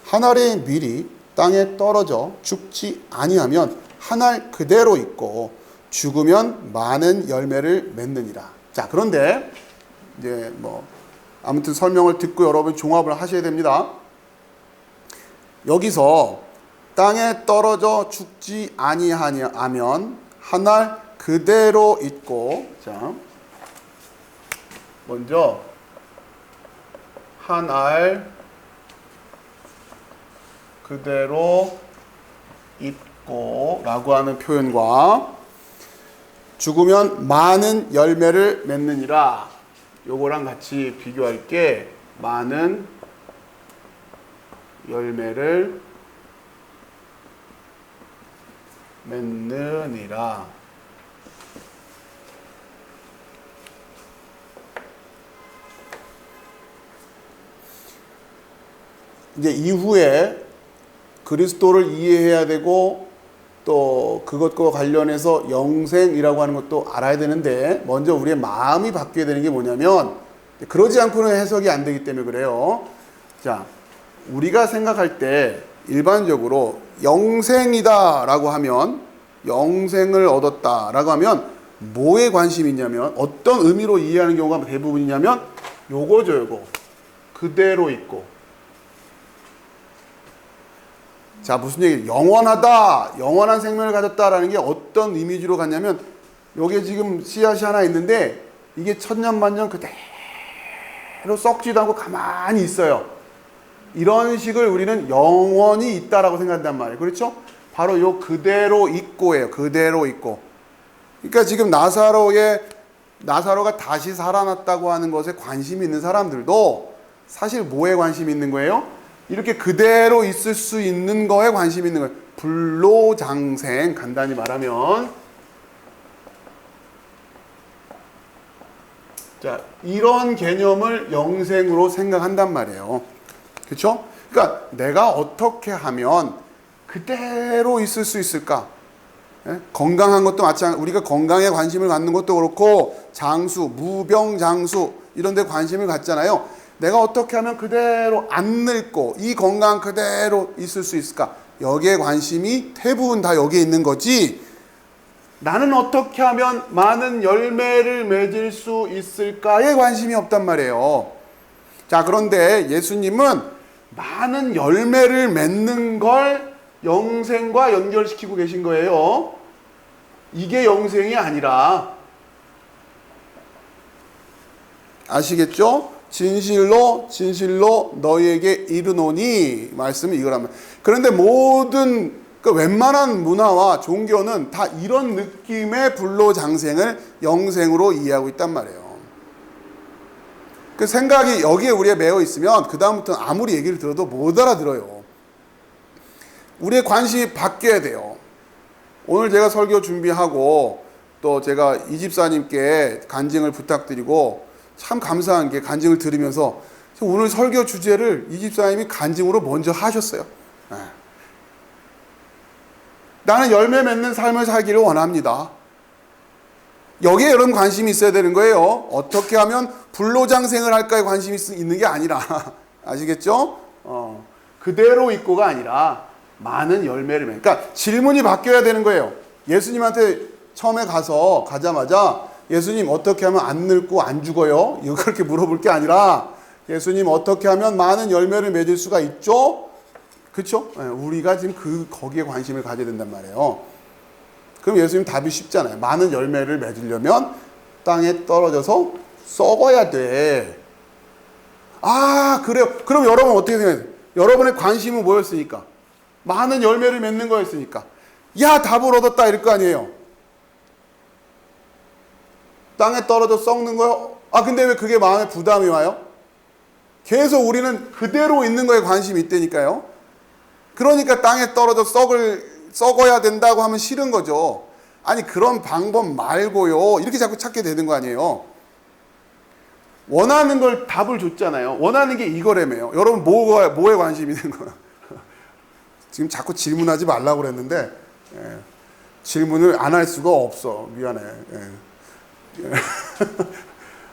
한 알의 밀이 땅에 떨어져 죽지 아니하면 한 알 그대로 있고 죽으면 많은 열매를 맺느니라. 자, 그런데 이제 아무튼 설명을 듣고 여러분 종합을 하셔야 됩니다. 여기서 땅에 떨어져 죽지 아니하면 한 알 그대로 있고, 자, 먼저 한 알 그대로 있고 라고 하는 표현과 죽으면 많은 열매를 맺느니라, 요거랑 같이 비교할 게 많은 열매를 맺느니라. 이제 이후에 그리스도를 이해해야 되고 또 그것과 관련해서 영생이라고 하는 것도 알아야 되는데, 먼저 우리의 마음이 바뀌어야 되는 게 뭐냐면, 그러지 않고는 해석이 안 되기 때문에 그래요. 자, 우리가 생각할 때 일반적으로 영생이다 라고 하면, 영생을 얻었다 라고 하면 뭐에 관심이 있냐면, 어떤 의미로 이해하는 경우가 대부분이냐면 요거죠. 요거 그대로 있고. 자, 무슨 얘기? 영원하다, 영원한 생명을 가졌다라는 게 어떤 이미지로 갔냐면, 요게 지금 씨앗이 하나 있는데 이게 천년만년 그대로 썩지도 않고 가만히 있어요. 이런 식을 우리는 영원히 있다라고 생각한단 말이에요. 그렇죠? 바로 요 그대로 있고예요. 그대로 있고. 그러니까 지금 나사로가 다시 살아났다고 하는 것에 관심이 있는 사람들도 사실 뭐에 관심이 있는 거예요? 이렇게 그대로 있을 수 있는 거에 관심이 있는 거예요. 불로장생, 간단히 말하면. 자, 이런 개념을 영생으로 생각한단 말이에요. 그렇죠? 그러니까 내가 어떻게 하면 그대로 있을 수 있을까? 예? 건강한 것도 마찬가지. 우리가 건강에 관심을 갖는 것도 그렇고, 장수, 무병장수 이런 데 관심을 갖잖아요. 내가 어떻게 하면 그대로 안 늙고 이 건강 그대로 있을 수 있을까? 여기에 관심이 대부분 다 여기에 있는 거지, 나는 어떻게 하면 많은 열매를 맺을 수 있을까에 관심이 없단 말이에요. 자, 그런데 예수님은 많은 열매를 맺는 걸 영생과 연결시키고 계신 거예요. 이게 영생이 아니라, 아시겠죠? 진실로 진실로 너희에게 이르노니 말씀이 이거라면. 그런데 모든 웬만한 문화와 종교는 다 이런 느낌의 불로장생을 영생으로 이해하고 있단 말이에요. 그 생각이 여기에 우리가 매여 있으면 그 다음부터는 아무리 얘기를 들어도 못 알아들어요. 우리의 관심이 바뀌어야 돼요. 오늘 제가 설교 준비하고 또 제가 이 집사님께 간증을 부탁드리고 참 감사한 게 간증을 들으면서 오늘 설교 주제를 이 집사님이 간증으로 먼저 하셨어요. 나는 열매 맺는 삶을 살기를 원합니다. 여기에 여러분 관심이 있어야 되는 거예요. 어떻게 하면 불로장생을 할까에 관심이 있는 게 아니라 아시겠죠? 그대로 있고가 아니라 많은 열매를 맺는. 그러니까 질문이 바뀌어야 되는 거예요. 예수님한테 처음에 가자마자 예수님 어떻게 하면 안 늙고 안 죽어요? 이거 그렇게 물어볼 게 아니라 예수님 어떻게 하면 많은 열매를 맺을 수가 있죠? 그렇죠? 우리가 지금 거기에 관심을 가져야 된단 말이에요. 그럼 예수님 답이 쉽잖아요. 많은 열매를 맺으려면 땅에 떨어져서 썩어야 돼. 아, 그래요. 그럼 여러분 어떻게 생각해요? 여러분의 관심은 뭐였으니까? 많은 열매를 맺는 거였으니까. 야, 답을 얻었다 이럴 거 아니에요. 땅에 떨어져 썩는 거요? 아, 근데 왜 그게 마음에 부담이 와요? 계속 우리는 그대로 있는 거에 관심이 있다니까요. 그러니까 땅에 떨어져 썩어야 된다고 하면 싫은 거죠. 아니, 그런 방법 말고요. 이렇게 자꾸 찾게 되는 거 아니에요. 원하는 걸 답을 줬잖아요. 원하는 게 이거라며요. 여러분 뭐에 관심이 있는 거야? 지금 자꾸 질문하지 말라고 그랬는데 질문을 안 할 수가 없어. 미안해.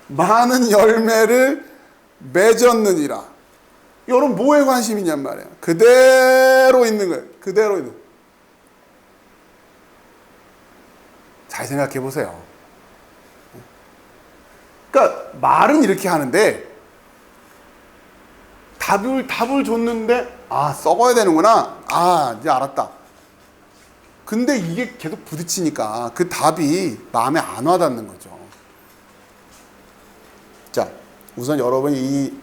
많은 열매를 맺었느니라. 여러분 뭐에 관심이 있냔 말이에요. 그대로 있는 거예요. 그대로 있는. 잘 생각해 보세요. 그러니까 말은 이렇게 하는데 답을 줬는데 썩어야 되는구나. 이제 알았다. 근데 이게 계속 부딪히니까 그 답이 마음에 안 와닿는 거죠. 자, 우선 여러분이 이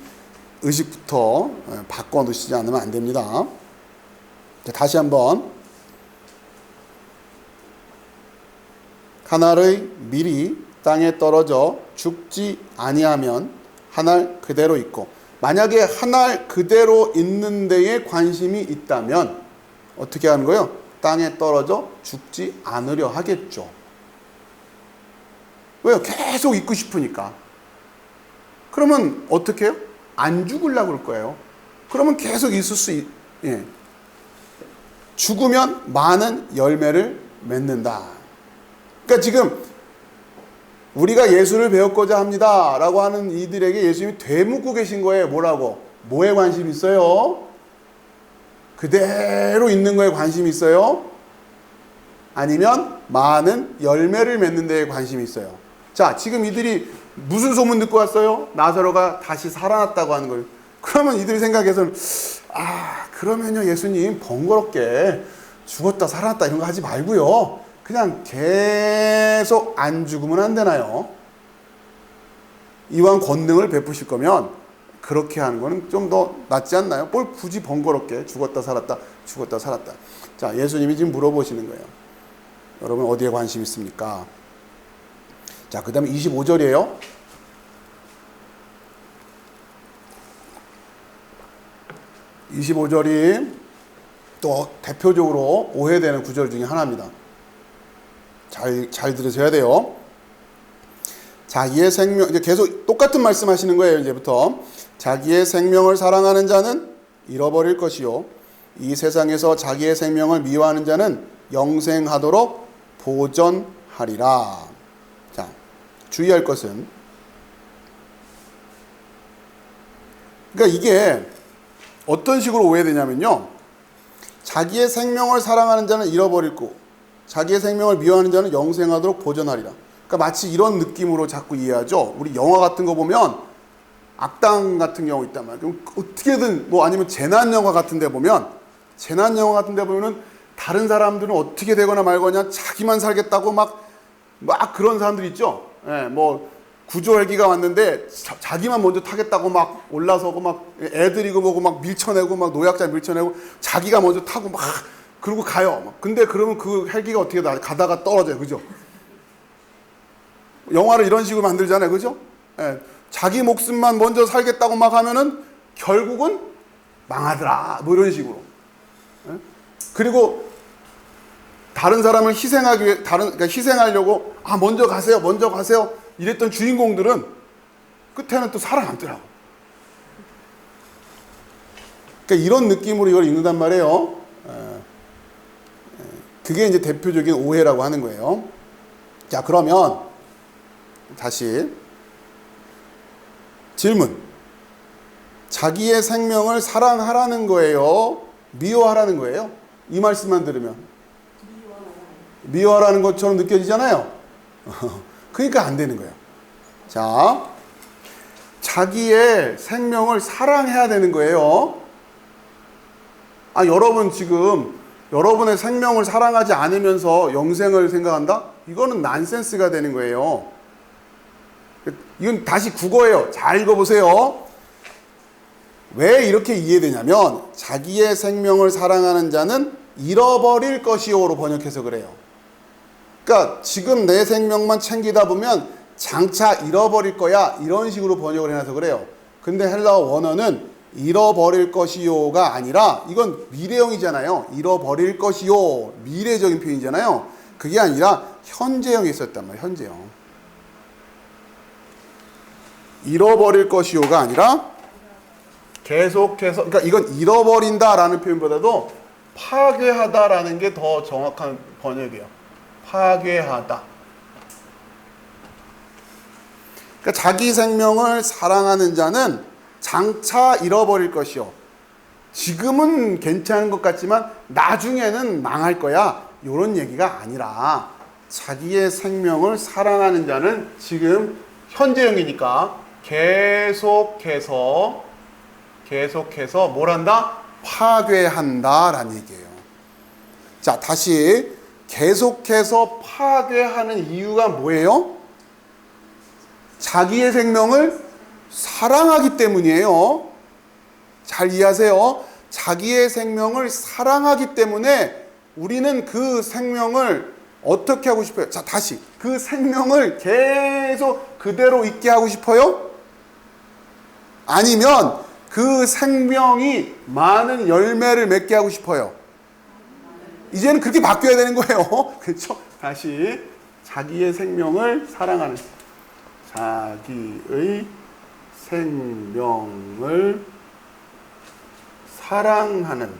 의식부터 바꿔 놓으시지 않으면 안 됩니다. 자, 다시 한번. 한 알의 밀이 땅에 떨어져 죽지 아니하면 한 알 그대로 있고, 만약에 한 알 그대로 있는 데에 관심이 있다면 어떻게 하는 거예요? 땅에 떨어져 죽지 않으려 하겠죠. 왜요? 계속 있고 싶으니까. 그러면 어떻게 해요? 안 죽으려고 그럴 거예요. 그러면 계속 있을 죽으면 많은 열매를 맺는다. 그러니까 지금 우리가 예수를 배웠고자 합니다 라고 하는 이들에게 예수님이 되묻고 계신 거예요. 뭐라고? 뭐에 관심 있어요? 그대로 있는 거에 관심이 있어요? 아니면 많은 열매를 맺는 데에 관심이 있어요? 자, 지금 이들이 무슨 소문 듣고 왔어요? 나사로가 다시 살아났다고 하는 걸. 그러면 이들이 생각해서는 그러면요 예수님 번거롭게 죽었다 살아났다 이런 거 하지 말고요, 그냥 계속 안 죽으면 안 되나요? 이왕 권능을 베푸실 거면 그렇게 하는 거는 좀 더 낫지 않나요? 뭘 굳이 번거롭게 죽었다 살았다 죽었다 살았다. 자, 예수님이 지금 물어보시는 거예요. 여러분 어디에 관심 있습니까? 자, 그 다음에 25절이에요. (25절이) 또 대표적으로 오해되는 구절 중에 하나입니다. 잘 들으셔야 돼요. 자기의 생명, 이제 계속 똑같은 말씀 하시는 거예요. 이제부터 자기의 생명을 사랑하는 자는 잃어버릴 것이요, 이 세상에서 자기의 생명을 미워하는 자는 영생하도록 보전하리라. 자, 주의할 것은, 그러니까 이게 어떤 식으로 오해되냐면요, 자기의 생명을 사랑하는 자는 잃어버릴 거, 자기의 생명을 미워하는 자는 영생하도록 보전하리라. 그러니까 마치 이런 느낌으로 자꾸 이해하죠. 우리 영화 같은 거 보면 악당 같은 경우 있단 말이에요. 그럼 어떻게든 아니면 재난 영화 같은 데 보면은 다른 사람들은 어떻게 되거나 말거나 자기만 살겠다고 막 그런 사람들 있죠. 구조 헬기가 왔는데 자기만 먼저 타겠다고 막 올라서고 막 애들이고 뭐고 막 밀쳐내고 막 노약자 밀쳐내고 자기가 먼저 타고 막 그러고 가요. 근데 그러면 그 헬기가 어떻게 가다가 떨어져요. 그죠? 영화를 이런 식으로 만들잖아요. 그죠? 자기 목숨만 먼저 살겠다고 막 하면은 결국은 망하더라. 뭐 이런 식으로. 그리고 다른 사람을 희생하기 위해 그러니까 희생하려고 먼저 가세요. 먼저 가세요. 이랬던 주인공들은 끝에는 또 살아남더라고. 그러니까 이런 느낌으로 이걸 읽는단 말이에요. 그게 이제 대표적인 오해라고 하는 거예요. 자, 그러면 다시 질문. 자기의 생명을 사랑하라는 거예요? 미워하라는 거예요? 이 말씀만 들으면 미워하라는 것처럼 느껴지잖아요. 그러니까 안 되는 거예요. 자, 자기의 생명을 사랑해야 되는 거예요. 여러분 지금 여러분의 생명을 사랑하지 않으면서 영생을 생각한다? 이거는 난센스가 되는 거예요. 이건 다시 국어예요. 잘 읽어보세요. 왜 이렇게 이해되냐면 자기의 생명을 사랑하는 자는 잃어버릴 것이요로 번역해서 그래요. 그러니까 지금 내 생명만 챙기다 보면 장차 잃어버릴 거야 이런 식으로 번역을 해놔서 그래요. 근데 헬라어 원어는 잃어버릴 것이요가 아니라 이건 미래형이잖아요. 잃어버릴 것이요 미래적인 표현이잖아요. 그게 아니라 현재형이 있었단 말이에요. 현재형. 잃어버릴 것이요가 아니라 계속해서, 그러니까 이건 잃어버린다라는 표현보다도 파괴하다라는 게 더 정확한 번역이에요. 파괴하다. 그러니까 자기 생명을 사랑하는 자는 장차 잃어버릴 것이요. 지금은 괜찮은 것 같지만 나중에는 망할 거야. 이런 얘기가 아니라 자기의 생명을 사랑하는 자는 지금 현재형이니까 계속해서 뭘 한다? 파괴한다라는 얘기예요. 자, 다시 계속해서 파괴하는 이유가 뭐예요? 자기의 생명을 사랑하기 때문이에요. 잘 이해하세요. 자기의 생명을 사랑하기 때문에 우리는 그 생명을 어떻게 하고 싶어요? 자, 다시 그 생명을 계속 그대로 있게 하고 싶어요? 아니면 그 생명이 많은 열매를 맺게 하고 싶어요? 이제는 그렇게 바뀌어야 되는 거예요. 그렇죠? 다시 자기의 생명을 사랑하는, 자기의 생명을 사랑하는,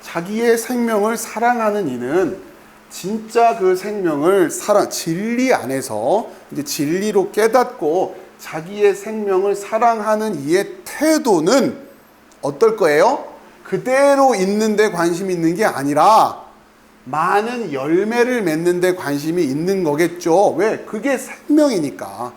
자기의 생명을 사랑하는 이는 진짜 그 생명을 진리 안에서 이제 진리로 깨닫고 자기의 생명을 사랑하는 이의 태도는 어떨 거예요? 그대로 있는 데 관심이 있는 게 아니라 많은 열매를 맺는 데 관심이 있는 거겠죠. 왜? 그게 생명이니까.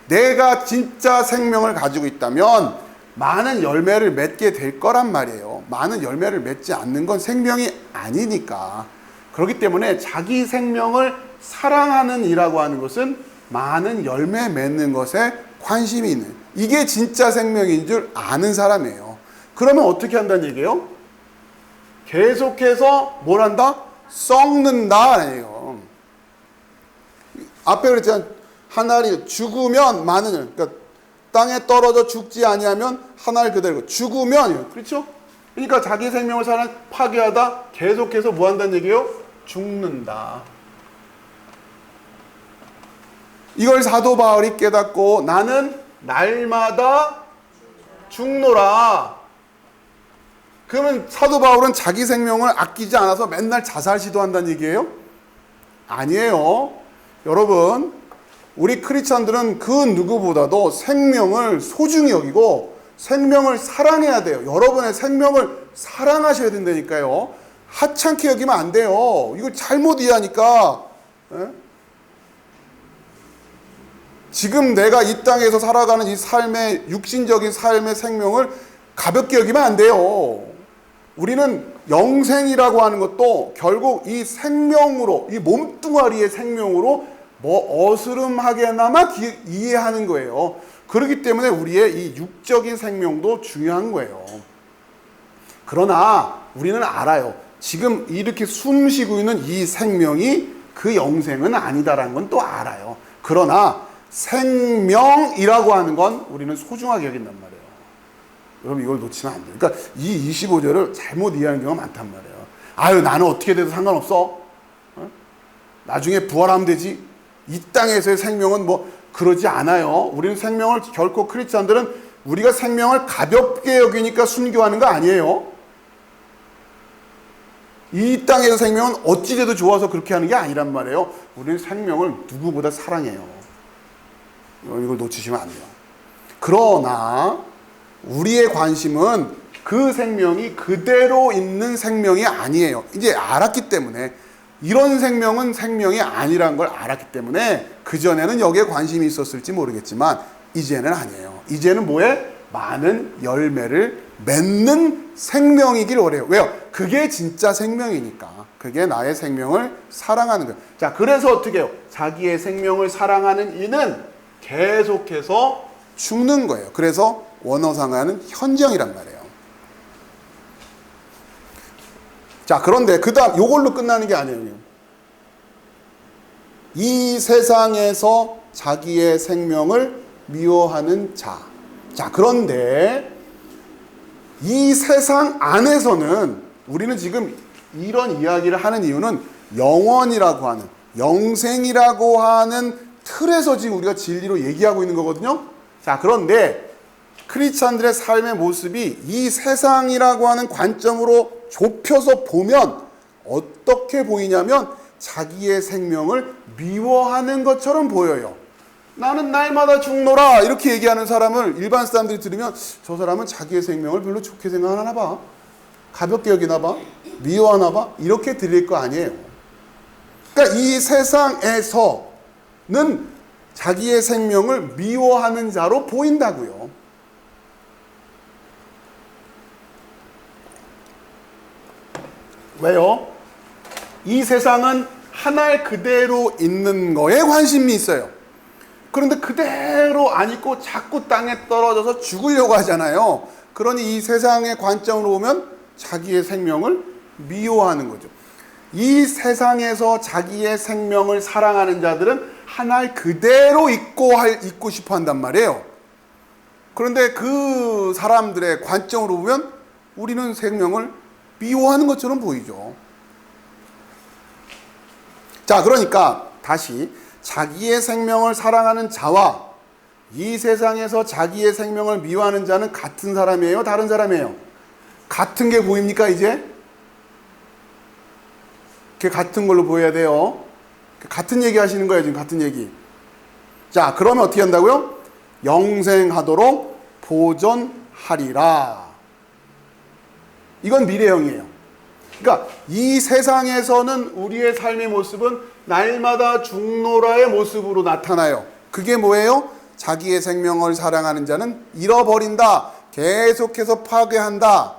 내가 진짜 생명을 가지고 있다면 많은 열매를 맺게 될 거란 말이에요. 많은 열매를 맺지 않는 건 생명이 아니니까. 그렇기 때문에 자기 생명을 사랑하는 이라고 하는 것은 많은 열매 맺는 것에 관심이 있는, 이게 진짜 생명인 줄 아는 사람이에요. 그러면 어떻게 한다는 얘기예요? 계속해서 뭘 한다? 썩는다예요. 앞에 그랬잖아요. 한 알이 죽으면 많은 열, 그러니까 땅에 떨어져 죽지 아니하면 한 알 그대로 죽으면, 그렇죠? 그러니까 자기 생명을 사는, 파괴하다, 계속해서 뭐 한다는 얘기예요? 죽는다. 이걸 사도 바울이 깨닫고 나는 날마다 죽노라. 그러면 사도 바울은 자기 생명을 아끼지 않아서 맨날 자살 시도한다는 얘기예요? 아니에요. 여러분, 우리 크리스찬들은 그 누구보다도 생명을 소중히 여기고 생명을 사랑해야 돼요. 여러분의 생명을 사랑하셔야 된다니까요. 하찮게 여기면 안 돼요. 이걸 잘못 이해하니까. 에? 지금 내가 이 땅에서 살아가는 이 삶의, 육신적인 삶의 생명을 가볍게 여기면 안 돼요. 우리는 영생이라고 하는 것도 결국 이 생명으로, 이 몸뚱아리의 생명으로 뭐 어스름하게나마 이해하는 거예요. 그렇기 때문에 우리의 이 육적인 생명도 중요한 거예요. 그러나 우리는 알아요. 지금 이렇게 숨 쉬고 있는 이 생명이 그 영생은 아니다라는 건 또 알아요. 그러나 생명이라고 하는 건 우리는 소중하게 여긴단 말이에요. 여러분 이걸 놓치면 안 돼요. 그러니까 이 25절을 잘못 이해하는 경우가 많단 말이에요. 아유 나는 어떻게 돼도 상관없어. 나중에 부활하면 되지. 이 땅에서의 생명은 뭐 그러지 않아요. 우리는 생명을 결코 크리스찬들은 우리가 생명을 가볍게 여기니까 순교하는 거 아니에요. 이 땅에서 생명은 어찌돼도 좋아서 그렇게 하는 게 아니란 말이에요. 우리는 생명을 누구보다 사랑해요. 이걸 놓치시면 안 돼요. 그러나 우리의 관심은 그 생명이 그대로 있는 생명이 아니에요. 이제 알았기 때문에 이런 생명은 생명이 아니란 걸 알았기 때문에 그전에는 여기에 관심이 있었을지 모르겠지만 이제는 아니에요. 이제는 뭐에? 많은 열매를 맺는 생명이길 원해요. 왜요? 그게 진짜 생명이니까. 그게 나의 생명을 사랑하는 거예요. 자, 그래서 어떻게 해요? 자기의 생명을 사랑하는 이는 계속해서 죽는 거예요. 그래서 원어상하는 현정이란 말이에요. 자, 그런데 그 다음 요걸로 끝나는 게 아니에요. 이 세상에서 자기의 생명을 미워하는 자. 자, 그런데 이 세상 안에서는 우리는 지금 이런 이야기를 하는 이유는 영원이라고 하는, 영생이라고 하는 틀에서 지금 우리가 진리로 얘기하고 있는 거거든요. 자, 그런데 크리스찬들의 삶의 모습이 이 세상이라고 하는 관점으로 좁혀서 보면 어떻게 보이냐면 자기의 생명을 미워하는 것처럼 보여요. 나는 날마다 죽노라 이렇게 얘기하는 사람을 일반 사람들이 들으면 저 사람은 자기의 생명을 별로 좋게 생각하나 봐, 가볍게 여기나 봐, 미워하나 봐 이렇게 들릴 거 아니에요. 그러니까 이 세상에서는 자기의 생명을 미워하는 자로 보인다고요. 왜요? 이 세상은 하나의 그대로 있는 거에 관심이 있어요. 그런데 그대로 안 있고 자꾸 땅에 떨어져서 죽으려고 하잖아요. 그러니 이 세상의 관점으로 보면 자기의 생명을 미워하는 거죠. 이 세상에서 자기의 생명을 사랑하는 자들은 하나의 그대로 있고 싶어 한단 말이에요. 그런데 그 사람들의 관점으로 보면 우리는 생명을 미워하는 것처럼 보이죠. 자, 그러니까 다시 자기의 생명을 사랑하는 자와 이 세상에서 자기의 생명을 미워하는 자는 같은 사람이에요? 다른 사람이에요? 같은 게 보입니까 이제? 그게 같은 걸로 보여야 돼요. 같은 얘기 하시는 거예요 지금. 같은 얘기. 자, 그러면 어떻게 한다고요? 영생하도록 보존하리라. 이건 미래형이에요. 그러니까 이 세상에서는 우리의 삶의 모습은 날마다 죽노라의 모습으로 나타나요. 그게 뭐예요? 자기의 생명을 사랑하는 자는 잃어버린다. 계속해서 파괴한다.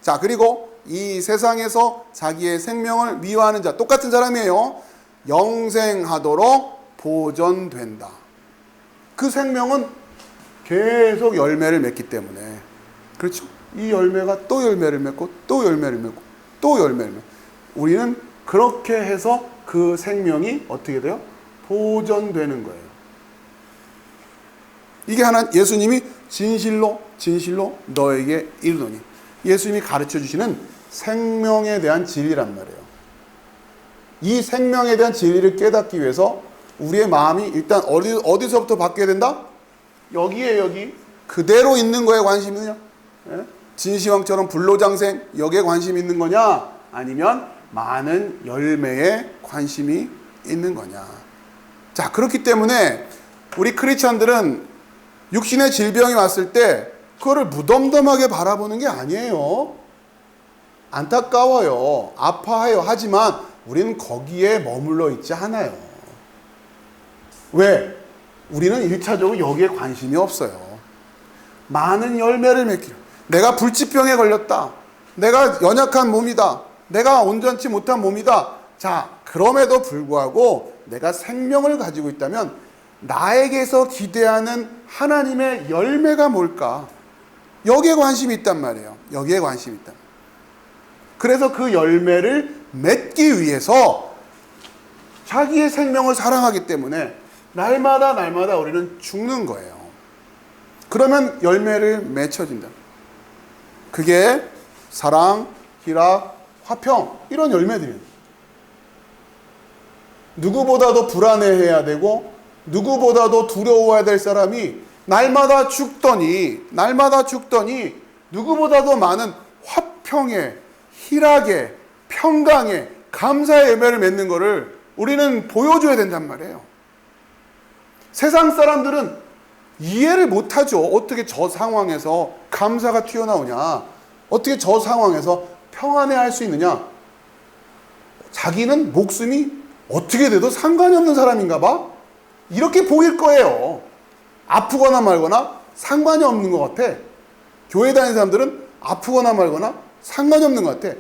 자, 그리고 이 세상에서 자기의 생명을 미워하는 자, 똑같은 사람이에요. 영생하도록 보존된다. 그 생명은 계속 열매를 맺기 때문에. 그렇죠? 이 열매가 또 열매를 맺고 또 열매를 맺고 또 열매를 맺고 우리는 그렇게 해서 그 생명이 어떻게 돼요? 보존되는 거예요. 이게 하나 예수님이 진실로 너에게 이르노니 예수님이 가르쳐 주시는 생명에 대한 진리란 말이에요. 이 생명에 대한 진리를 깨닫기 위해서 우리의 마음이 일단 어디서부터 바뀌어야 된다? 여기에 여기 그대로 있는 거에 관심이 있느냐? 예? 진시황처럼 불로장생 여기에 관심이 있는 거냐? 아니면 많은 열매에 관심이 있는 거냐? 자, 그렇기 때문에 우리 크리스찬들은 육신의 질병이 왔을 때 그거를 무덤덤하게 바라보는 게 아니에요. 안타까워요. 아파해요. 하지만 우리는 거기에 머물러 있지 않아요. 왜? 우리는 1차적으로 여기에 관심이 없어요. 많은 열매를 맺기를. 내가 불치병에 걸렸다. 내가 연약한 몸이다. 내가 온전치 못한 몸이다. 자, 그럼에도 불구하고 내가 생명을 가지고 있다면 나에게서 기대하는 하나님의 열매가 뭘까? 여기에 관심이 있단 말이에요. 여기에 관심이 있다. 그래서 그 열매를 맺기 위해서 자기의 생명을 사랑하기 때문에 날마다 우리는 죽는 거예요. 그러면 열매를 맺혀진다. 그게 사랑, 희락, 화평 이런 열매들입니다. 누구보다도 불안해해야 되고 누구보다도 두려워해야 될 사람이 날마다 죽더니 누구보다도 많은 화평에, 희락에, 평강에, 감사의 열매를 맺는 것을 우리는 보여줘야 된단 말이에요. 세상 사람들은 이해를 못하죠. 어떻게 저 상황에서 감사가 튀어나오냐, 어떻게 저 상황에서 평안해할 수 있느냐. 자기는 목숨이 어떻게 돼도 상관이 없는 사람인가 봐, 이렇게 보일 거예요. 아프거나 말거나 상관이 없는 것 같아. 교회 다니는 사람들은 아프거나 말거나 상관이 없는 것 같아.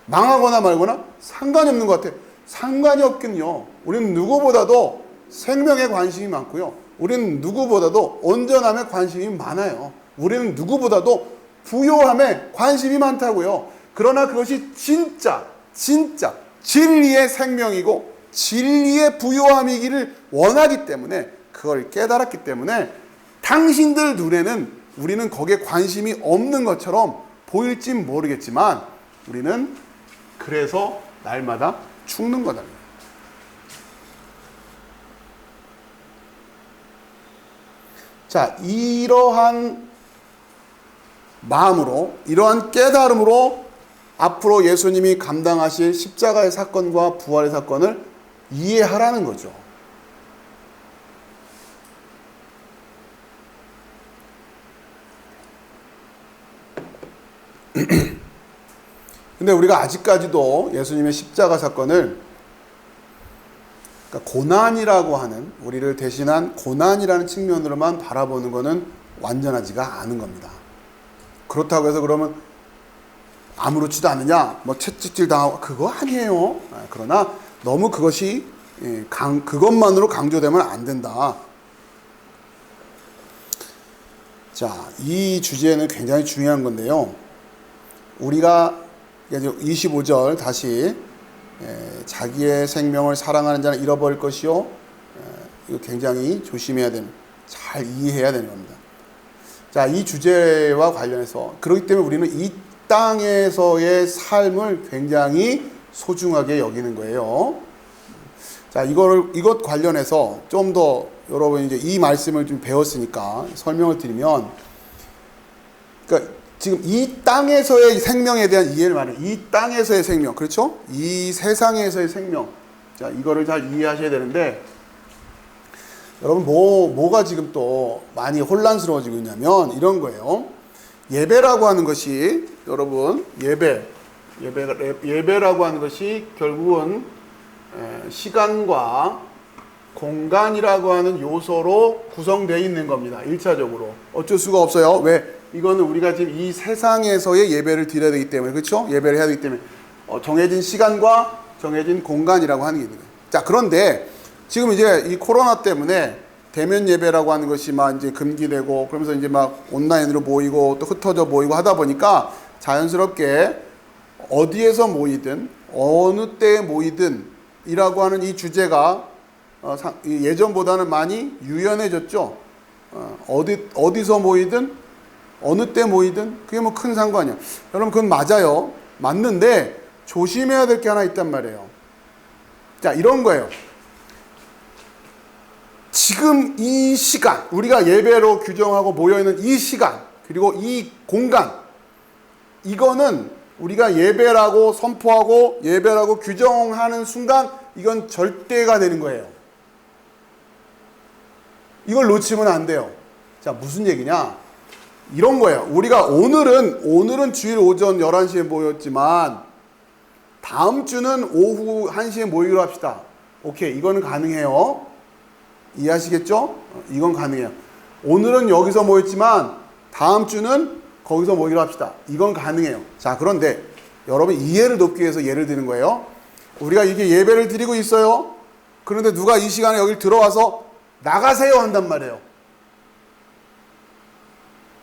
망하거나 말거나 상관이 없는 것 같아. 상관이 없긴요. 우리는 누구보다도 생명에 관심이 많고요. 우리는 누구보다도 온전함에 관심이 많아요. 우리는 누구보다도 부요함에 관심이 많다고요. 그러나 그것이 진짜 진리의 생명이고 진리의 부요함이기를 원하기 때문에, 그걸 깨달았기 때문에 당신들 눈에는 우리는 거기에 관심이 없는 것처럼 보일진 모르겠지만 우리는 그래서 날마다 죽는 거다. 자, 이러한 마음으로, 이러한 깨달음으로 앞으로 예수님이 감당하실 십자가의 사건과 부활의 사건을 이해하라는 거죠. 근데 우리가 아직까지도 예수님의 십자가 사건을, 그러니까 고난이라고 하는, 우리를 대신한 고난이라는 측면으로만 바라보는 것은 완전하지가 않은 겁니다. 그렇다고 해서 그러면 아무렇지도 않느냐, 뭐 채찍질 당하고, 그거 아니에요. 그러나 너무 그것이 그것만으로 강조되면 안 된다. 자, 이 주제는 굉장히 중요한 건데요. 우리가 25절 다시 자기의 생명을 사랑하는 자는 잃어버릴 것이요. 이거 굉장히 조심해야 되는, 잘 이해해야 되는 겁니다. 자, 이 주제와 관련해서, 그렇기 때문에 우리는 이 땅에서의 삶을 굉장히 소중하게 여기는 거예요. 자, 이것 관련해서 좀 더 여러분이 이제 이 말씀을 좀 배웠으니까 설명을 드리면, 그러니까 지금 이 땅에서의 생명에 대한 이해를 말해요. 이 땅에서의 생명, 그렇죠? 이 세상에서의 생명. 자, 이거를 잘 이해하셔야 되는데, 여러분 뭐가 지금 또 많이 혼란스러워지고 있냐면 이런 거예요. 예배라고 하는 것이, 여러분 예배라고 하는 것이 결국은 시간과 공간이라고 하는 요소로 구성되어 있는 겁니다. 1차적으로 어쩔 수가 없어요. 왜? 이거는 우리가 지금 이 세상에서의 예배를 드려야 되기 때문에, 그렇죠? 예배를 해야 되기 때문에 정해진 시간과 정해진 공간이라고 하는 게 있는 거예요. 자, 그런데 지금 이제 이 코로나 때문에 대면 예배라고 하는 것이 막 이제 금기되고, 그러면서 이제 막 온라인으로 모이고 또 흩어져 모이고 하다 보니까 자연스럽게 어디에서 모이든 어느 때에 모이든 이라고 하는 이 주제가 예전보다는 많이 유연해졌죠. 어디서 모이든 어느 때 모이든 그게 뭐 큰 상관이야. 여러분, 그건 맞아요. 맞는데 조심해야 될 게 하나 있단 말이에요. 자, 이런 거예요. 지금 이 시간, 우리가 예배로 규정하고 모여있는 이 시간, 그리고 이 공간, 이거는 우리가 예배라고 선포하고 예배라고 규정하는 순간 이건 절대가 되는 거예요. 이걸 놓치면 안 돼요. 자, 무슨 얘기냐? 이런 거예요. 우리가 오늘은 주일 오전 11시에 모였지만 다음 주는 오후 1시에 모이기로 합시다. 오케이, 이거는 가능해요. 이해하시겠죠? 이건 가능해요. 오늘은 여기서 모였지만 다음 주는 거기서 모이기로 합시다. 이건 가능해요. 자, 그런데 여러분 이해를 돕기 위해서 예를 드는 거예요. 우리가 이게 예배를 드리고 있어요. 그런데 누가 이 시간에 여기 들어와서 나가세요 한단 말이에요.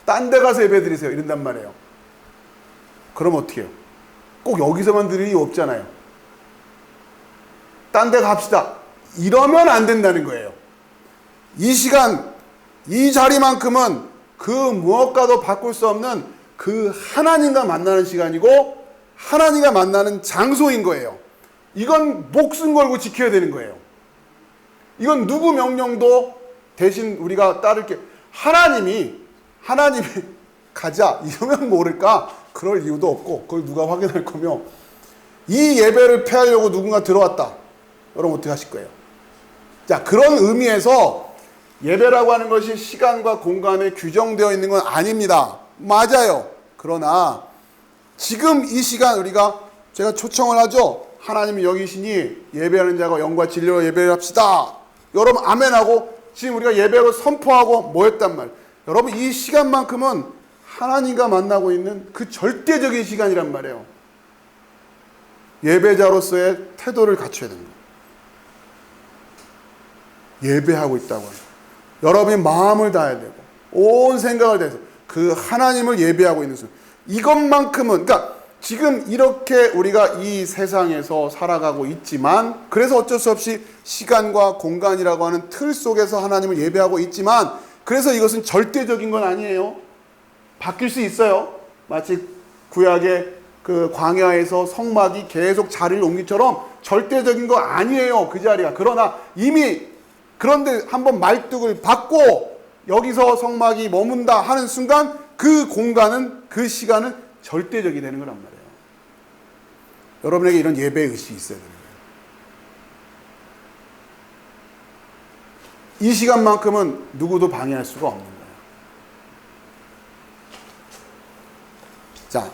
딴 데 가서 예배 드리세요 이런단 말이에요. 그럼 어떻게 해요? 꼭 여기서만 드릴 리 없잖아요. 딴 데 갑시다. 이러면 안 된다는 거예요. 이 시간, 이 자리만큼은 그 무엇과도 바꿀 수 없는 그 하나님과 만나는 시간이고 하나님과 만나는 장소인 거예요. 이건 목숨 걸고 지켜야 되는 거예요. 이건 누구 명령도 대신 우리가 따를 게, 하나님이 가자 이러면 모를까? 그럴 이유도 없고 그걸 누가 확인할 거며, 이 예배를 폐하려고 누군가 들어왔다. 여러분 어떻게 하실 거예요? 자, 그런 의미에서 예배라고 하는 것이 시간과 공간에 규정되어 있는 건 아닙니다. 맞아요. 그러나 지금 이 시간 제가 초청을 하죠. 하나님이 여기 계시니 예배하는 자가 영과 진리로 예배를 합시다. 여러분 아멘하고 지금 우리가 예배로 선포하고 뭐 했단 말이에요. 여러분 이 시간만큼은 하나님과 만나고 있는 그 절대적인 시간이란 말이에요. 예배자로서의 태도를 갖춰야 됩니다. 예배하고 있다고 해요. 여러분이 마음을 다해야 되고 온 생각을 다해서 그 하나님을 예배하고 있는 순간, 이것만큼은, 그러니까 지금 이렇게 우리가 이 세상에서 살아가고 있지만, 그래서 어쩔 수 없이 시간과 공간이라고 하는 틀 속에서 하나님을 예배하고 있지만, 그래서 이것은 절대적인 건 아니에요. 바뀔 수 있어요. 마치 구약의 그 광야에서 성막이 계속 자리를 옮기처럼 절대적인 거 아니에요. 그 자리가. 그러나 이미 그런데 한번 말뚝을 받고 여기서 성막이 머문다 하는 순간 그 공간은, 그 시간은 절대적이 되는 거란 말이에요. 여러분에게 이런 예배의 의식이 있어야 되는 거예요. 이 시간만큼은 누구도 방해할 수가 없는 거예요. 자,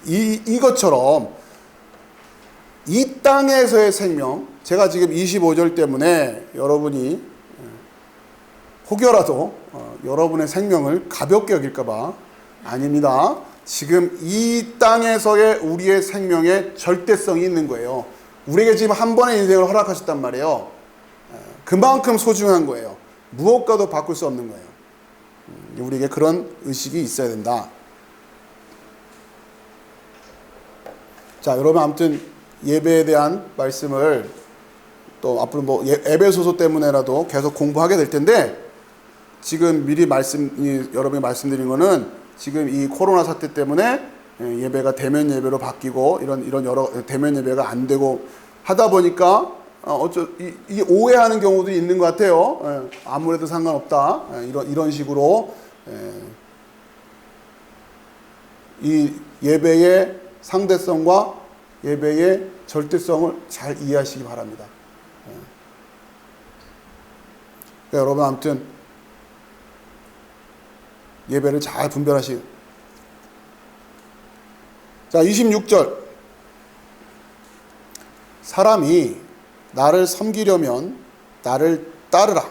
이것처럼 이 땅에서의 생명, 제가 지금 25절 때문에 여러분이 혹여라도 여러분의 생명을 가볍게 여길까봐, 아닙니다. 지금 이 땅에서의 우리의 생명에 절대성이 있는 거예요. 우리에게 지금 한 번의 인생을 허락하셨단 말이에요. 그만큼 소중한 거예요. 무엇과도 바꿀 수 없는 거예요. 우리에게 그런 의식이 있어야 된다. 자, 여러분 아무튼 예배에 대한 말씀을 또 앞으로 뭐 에베소서 때문에라도 계속 공부하게 될 텐데, 지금 미리 여러분이 말씀드린 거는 지금 이 코로나 사태 때문에 예배가 대면 예배로 바뀌고 이런 여러 대면 예배가 안 되고 하다 보니까 이 오해하는 경우도 있는 것 같아요. 아무래도 상관없다. 이런 식으로 이 예배의 상대성과 예배의 절대성을 잘 이해하시기 바랍니다. 그러니까 여러분 아무튼 예배를 잘 분별하시고. 자, 26절. 사람이 나를 섬기려면 나를 따르라.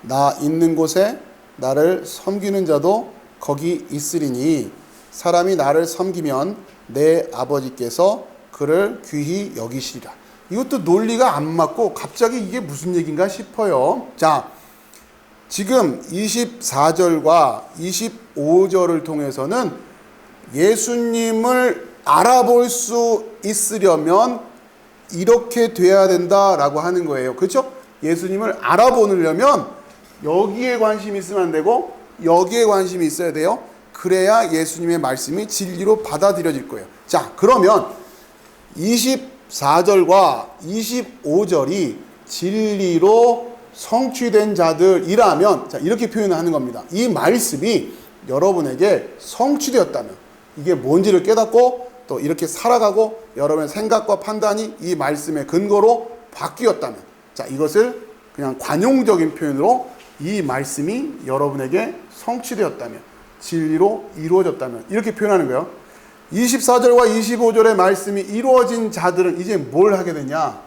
나 있는 곳에 나를 섬기는 자도 거기 있으리니 사람이 나를 섬기면 내 아버지께서 그를 귀히 여기시리라. 이것도 논리가 안 맞고 갑자기 이게 무슨 얘기인가 싶어요. 자, 지금 24절과 25절을 통해서는 예수님을 알아볼 수 있으려면 이렇게 돼야 된다라고 하는 거예요. 그렇죠? 예수님을 알아보려면 여기에 관심이 있으면 안 되고 여기에 관심이 있어야 돼요. 그래야 예수님의 말씀이 진리로 받아들여질 거예요. 자, 그러면 24절과 25절이 진리로 성취된 자들이라면, 자, 이렇게 표현을 하는 겁니다. 이 말씀이 여러분에게 성취되었다면, 이게 뭔지를 깨닫고 또 이렇게 살아가고 여러분의 생각과 판단이 이 말씀의 근거로 바뀌었다면, 자, 이것을 그냥 관용적인 표현으로 이 말씀이 여러분에게 성취되었다면, 진리로 이루어졌다면, 이렇게 표현하는 거예요. 24절과 25절의 말씀이 이루어진 자들은 이제 뭘 하게 되냐?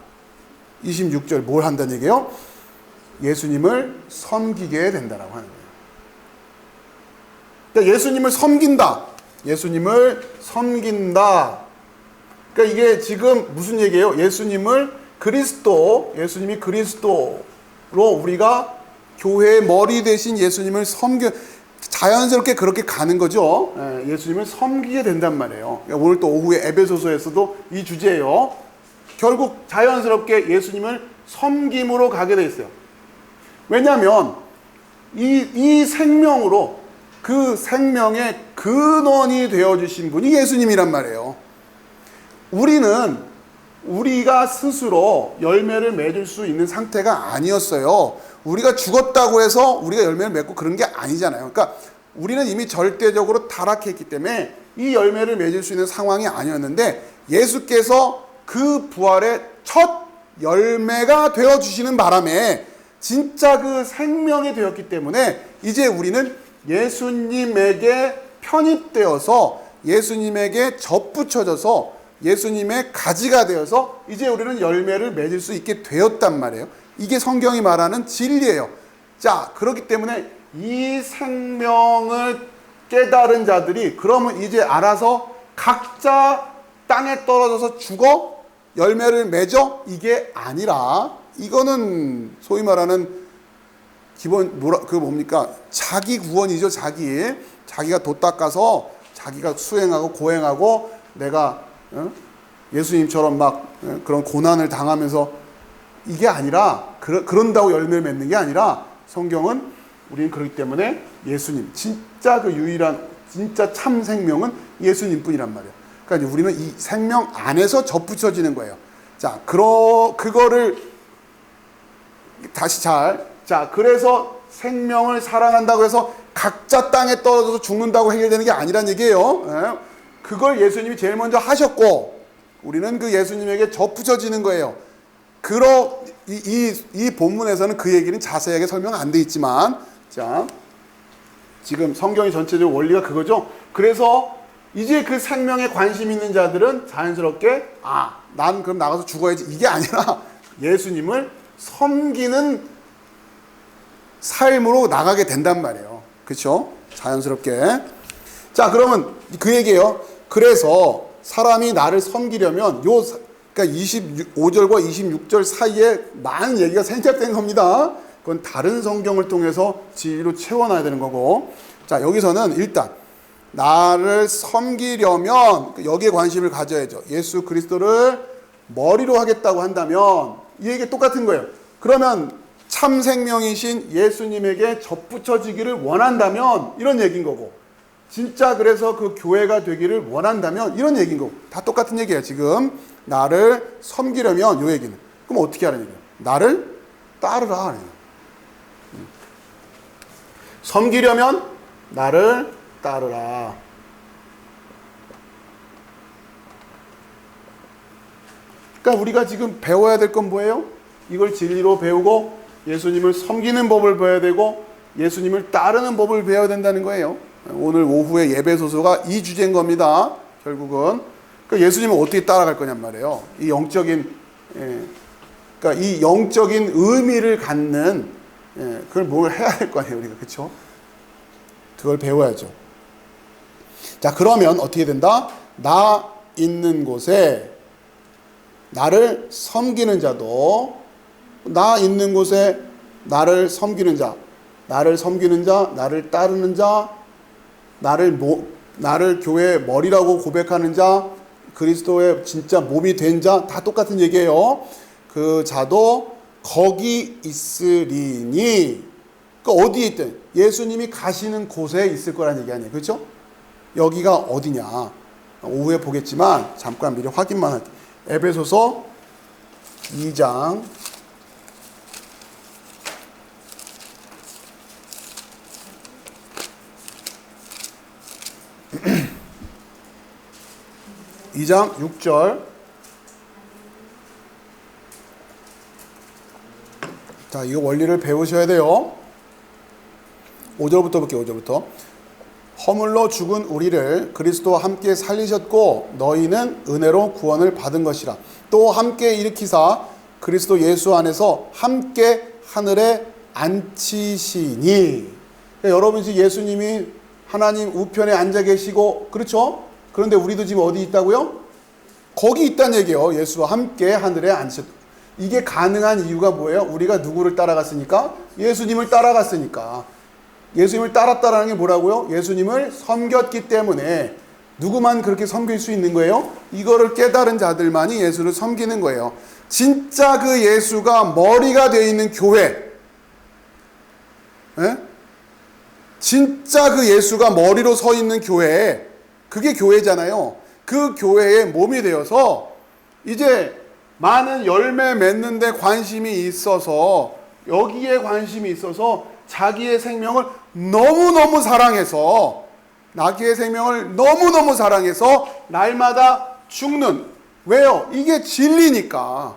26절 뭘 한다는 얘기예요? 예수님을 섬기게 된다라고 하는 거예요. 그러니까 예수님을 섬긴다. 예수님을 섬긴다. 그러니까 이게 지금 무슨 얘기예요? 예수님이 그리스도로 우리가 교회의 머리 대신 예수님을 자연스럽게 그렇게 가는 거죠. 예수님을 섬기게 된단 말이에요. 오늘 또 오후에 에베소서에서도 이 주제예요. 결국 자연스럽게 예수님을 섬김으로 가게 돼 있어요. 왜냐하면 이 생명으로 그 생명의 근원이 되어주신 분이 예수님이란 말이에요. 우리가 스스로 열매를 맺을 수 있는 상태가 아니었어요. 우리가 죽었다고 해서 우리가 열매를 맺고 그런 게 아니잖아요. 그러니까 우리는 이미 절대적으로 타락했기 때문에 이 열매를 맺을 수 있는 상황이 아니었는데, 예수께서 그 부활의 첫 열매가 되어주시는 바람에 진짜 그 생명이 되었기 때문에 이제 우리는 예수님에게 편입되어서 예수님에게 접붙여져서 예수님의 가지가 되어서 이제 우리는 열매를 맺을 수 있게 되었단 말이에요. 이게 성경이 말하는 진리예요. 자, 그렇기 때문에 이 생명을 깨달은 자들이 그러면 이제 알아서 각자 땅에 떨어져서 죽어 열매를 맺어? 이게 아니라, 이거는 소위 말하는 기본 뭡니까? 자기 구원이죠. 자기가 도 닦아서 자기가 수행하고 고행하고 내가 예수님처럼 막 그런 고난을 당하면서, 이게 아니라 그런다고 열매를 맺는 게 아니라, 성경은 우리는 그렇기 때문에 예수님, 진짜 그 유일한 진짜 참 생명은 예수님뿐이란 말이에요. 그러니까 우리는 이 생명 안에서 접붙여지는 거예요. 자, 그거를 다시 자, 그래서 생명을 사랑한다고 해서 각자 땅에 떨어져서 죽는다고 해결되는 게 아니란 얘기예요. 그걸 예수님이 제일 먼저 하셨고, 우리는 그 예수님에게 접붙여지는 거예요. 이 본문에서는 그 얘기는 자세하게 설명 안 돼 있지만, 자, 지금 성경의 전체적 원리가 그거죠. 그래서 이제 그 생명에 관심 있는 자들은 자연스럽게 난 그럼 나가서 죽어야지, 이게 아니라 예수님을 섬기는 삶으로 나가게 된단 말이에요. 그렇죠? 자연스럽게. 자, 그러면 그 얘기예요. 그래서 사람이 나를 섬기려면 그러니까 25절과 26절 사이에 많은 얘기가 생략된 겁니다. 그건 다른 성경을 통해서 진리로 채워놔야 되는 거고. 자, 여기서는 일단 나를 섬기려면 여기에 관심을 가져야죠. 예수 그리스도를 머리로 하겠다고 한다면 이 얘기 똑같은 거예요. 그러면 참 생명이신 예수님에게 접붙여지기를 원한다면 이런 얘기인 거고, 진짜 그래서 그 교회가 되기를 원한다면 이런 얘기인 거고, 다 똑같은 얘기예요. 지금 나를 섬기려면 이 얘기는. 그럼 어떻게 하는 얘기예요? 나를 따르라. 섬기려면 나를 따르라. 그러니까 우리가 지금 배워야 될 건 뭐예요? 이걸 진리로 배우고 예수님을 섬기는 법을 배워야 되고 예수님을 따르는 법을 배워야 된다는 거예요. 오늘 오후에 예배소서가 이 주제인 겁니다. 결국은. 그러니까 예수님을 어떻게 따라갈 거냔 말이에요. 이 영적인 의미를 갖는, 그걸 뭘 해야 될 거 아니에요, 우리가. 그렇죠? 그걸 배워야죠. 자, 그러면 어떻게 된다? 나 있는 곳에 나를 섬기는 자도, 나 있는 곳에 나를 섬기는 자, 나를 따르는 자, 나를 교회의 머리라고 고백하는 자, 그리스도의 진짜 몸이 된 자, 다 똑같은 얘기예요. 그 자도 거기 있으리니, 그 어디에 있든 예수님이 가시는 곳에 있을 거란 얘기 아니에요. 그렇죠? 여기가 어디냐? 오후에 보겠지만 잠깐 미리 확인만 할게요. 에베소서 2장 2장 6절. 자, 이거 원리를 배우셔야 돼요. 5절부터 볼게요. 5절부터. 허물로 죽은 우리를 그리스도와 함께 살리셨고 너희는 은혜로 구원을 받은 것이라. 또 함께 일으키사 그리스도 예수 안에서 함께 하늘에 앉히시니. 그러니까 여러분 지금 예수님이 하나님 우편에 앉아 계시고, 그렇죠? 그런데 우리도 지금 어디 있다고요? 거기 있다는 얘기예요. 예수와 함께 하늘에 앉으셨다. 이게 가능한 이유가 뭐예요? 우리가 누구를 따라갔으니까? 예수님을 따라갔으니까. 예수님을 따랐다라는 게 뭐라고요? 예수님을 섬겼기 때문에. 누구만 그렇게 섬길 수 있는 거예요? 이거를 깨달은 자들만이 예수를 섬기는 거예요. 진짜 그 예수가 머리가 되어 있는 교회, 예? 진짜 그 예수가 머리로 서 있는 교회, 그게 교회잖아요. 그 교회의 몸이 되어서 이제 많은 열매 맺는 데 관심이 있어서, 여기에 관심이 있어서 자기의 생명을 너무너무 사랑해서, 자기의 생명을 너무너무 사랑해서 날마다 죽는. 왜요? 이게 진리니까.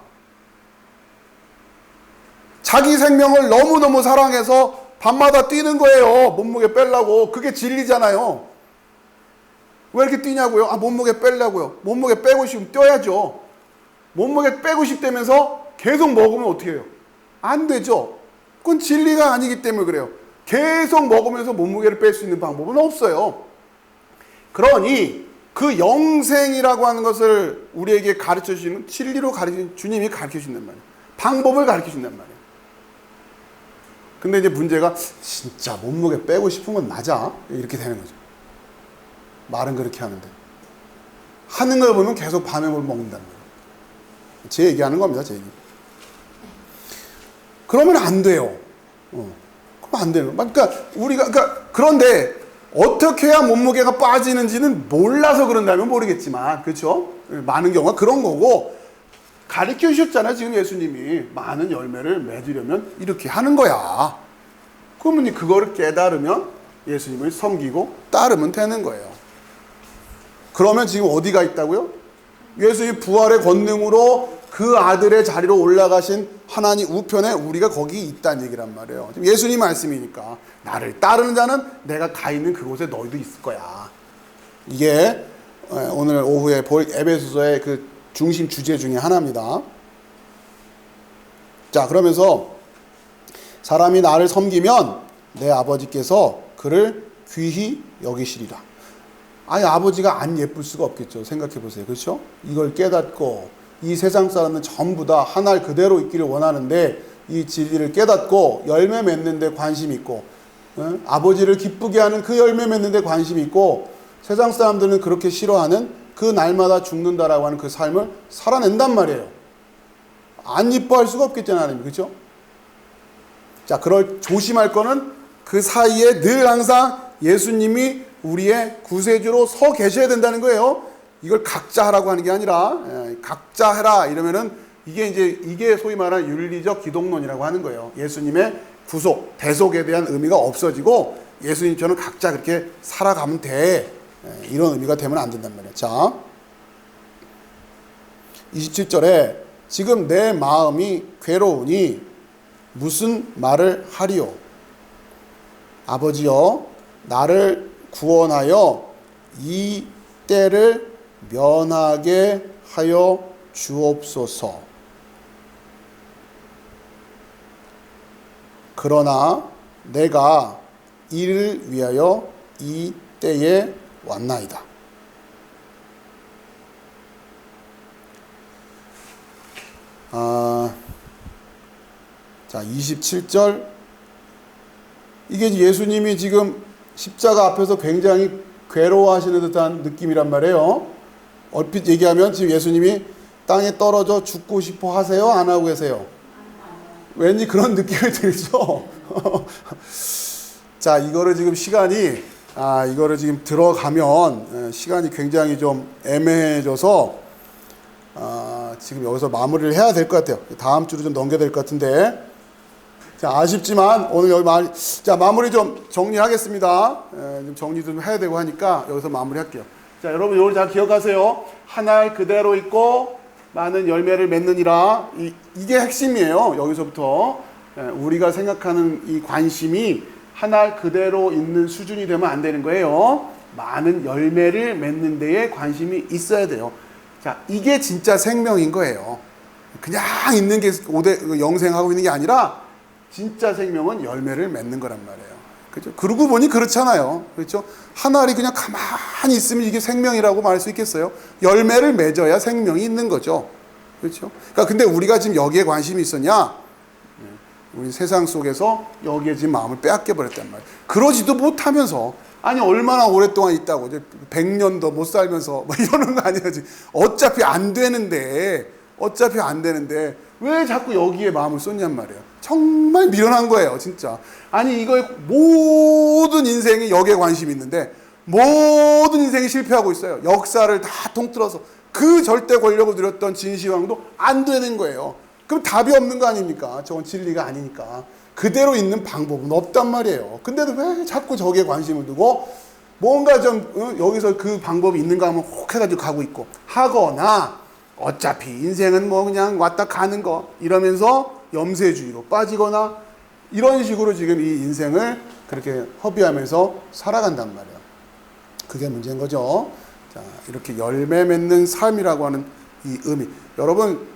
자기 생명을 너무너무 사랑해서 밤마다 뛰는 거예요. 몸무게 빼려고. 그게 진리잖아요. 왜 이렇게 뛰냐고요? 몸무게 빼려고요. 몸무게 빼고 싶으면 뛰어야죠. 몸무게 빼고 싶다면서 계속 먹으면 어떻게 해요? 안 되죠. 그건 진리가 아니기 때문에 그래요. 계속 먹으면서 몸무게를 뺄 수 있는 방법은 없어요. 그러니 그 영생이라고 하는 것을 우리에게 가르쳐 주시는, 진리로 가르치는 주님이 가르쳐 주신단 말이에요. 방법을 가르쳐 준단 말이에요. 근데 이제 문제가 진짜 몸무게 빼고 싶은 건 맞아? 이렇게 되는 거죠. 말은 그렇게 하는데 하는 걸 보면 계속 밤에 뭘 먹는단 말이에요. 제 얘기하는 겁니다. 제 얘기. 그러면 안 돼요. 그럼 안 돼요. 그러니까 그런데 어떻게 해야 몸무게가 빠지는지는 몰라서 그런다면 모르겠지만, 그렇죠? 많은 경우가 그런 거고, 가르쳐 주셨잖아요. 지금 예수님이 많은 열매를 맺으려면 이렇게 하는 거야. 그러면 그거를 깨달으면 예수님을 섬기고 따르면 되는 거예요. 그러면 지금 어디가 있다고요? 예수님 부활의 권능으로 그 아들의 자리로 올라가신 하나님 우편에 우리가 거기 있다는 얘기란 말이에요. 예수님 말씀이니까 나를 따르는 자는 내가 가 있는 그곳에 너희도 있을 거야. 이게 오늘 오후에 볼 에베소서의 그 중심 주제 중에 하나입니다. 자, 그러면서 사람이 나를 섬기면 내 아버지께서 그를 귀히 여기시리라. 아버지가 안 예쁠 수가 없겠죠. 생각해 보세요. 그렇죠? 이걸 깨닫고 이 세상 사람은 전부 다 하나를 그대로 있기를 원하는데 이 진리를 깨닫고 열매 맺는 데 관심이 있고, 아버지를 기쁘게 하는 그 열매 맺는 데 관심이 있고, 세상 사람들은 그렇게 싫어하는 그 날마다 죽는다라고 하는 그 삶을 살아낸단 말이에요. 안 이뻐할 수가 없겠잖아요, 하나님. 그렇죠? 자, 그럴 조심할 거는 그 사이에 늘 항상 예수님이 우리의 구세주로 서 계셔야 된다는 거예요. 이걸 각자 하라고 하는 게 아니라, 각자 해라 이러면은 이게 소위 말하는 윤리적 기독론이라고 하는 거예요. 예수님의 구속, 대속에 대한 의미가 없어지고 예수님처럼 각자 그렇게 살아가면 돼. 이런 의미가 되면 안 된단 말이에요. 자, 27절에 지금 내 마음이 괴로우니 무슨 말을 하리요? 아버지여, 나를 구원하여 이 때를 면하게 하여 주옵소서. 그러나 내가 이를 위하여 이 때에 왔나이다. 자, 27절. 이게 예수님이 지금 십자가 앞에서 굉장히 괴로워하시는 듯한 느낌이란 말이에요. 얼핏 얘기하면 지금 예수님이 땅에 떨어져 죽고 싶어 하세요? 안 하고 계세요? 왠지 그런 느낌이 들죠? 자, 이거를 지금 이거를 지금 들어가면 시간이 굉장히 좀 애매해져서 지금 여기서 마무리를 해야 될 것 같아요. 다음 주로 좀 넘겨야 될 것 같은데. 자, 아쉽지만 오늘 여기 마무리 좀 정리하겠습니다. 좀 정리 좀 해야 되고 하니까 여기서 마무리할게요. 자, 여러분 이걸 잘 기억하세요. 하나를 그대로 있고 많은 열매를 맺느니라. 이게 핵심이에요. 여기서부터 우리가 생각하는 이 관심이 하나 그대로 있는 수준이 되면 안 되는 거예요. 많은 열매를 맺는 데에 관심이 있어야 돼요. 자, 이게 진짜 생명인 거예요. 그냥 있는 게 영생하고 있는 게 아니라 진짜 생명은 열매를 맺는 거란 말이에요. 그렇죠? 그러고 보니 그렇잖아요. 그렇죠? 한 알이 그냥 가만히 있으면 이게 생명이라고 말할 수 있겠어요? 열매를 맺어야 생명이 있는 거죠. 그렇죠? 그러니까 근데 우리가 지금 여기에 관심이 있었냐? 우리 세상 속에서 여기에 지금 마음을 빼앗겨 버렸단 말이에요. 그러지도 못하면서 아니 얼마나 오랫동안 있다고 이제 100년도 못 살면서 뭐 이러는 거 아니야지. 어차피 안 되는데 왜 자꾸 여기에 마음을 쏟냔 말이에요. 정말 미련한 거예요, 진짜. 아니 이거 모든 인생이 여기에 관심이 있는데 모든 인생이 실패하고 있어요. 역사를 다 통틀어서 그 절대 권력을 누렸던 진시황도 안 되는 거예요. 그럼 답이 없는 거 아닙니까? 저건 진리가 아니니까. 그대로 있는 방법은 없단 말이에요. 근데도 왜 자꾸 저기에 관심을 두고 뭔가 좀 여기서 그 방법이 있는가 하면 혹 해가지고 가고 있고 하거나 어차피 인생은 뭐 그냥 왔다 가는 거 이러면서 염세주의로 빠지거나 이런 식으로 지금 이 인생을 그렇게 허비하면서 살아간단 말이에요. 그게 문제인 거죠. 자, 이렇게 열매 맺는 삶이라고 하는 이 의미. 여러분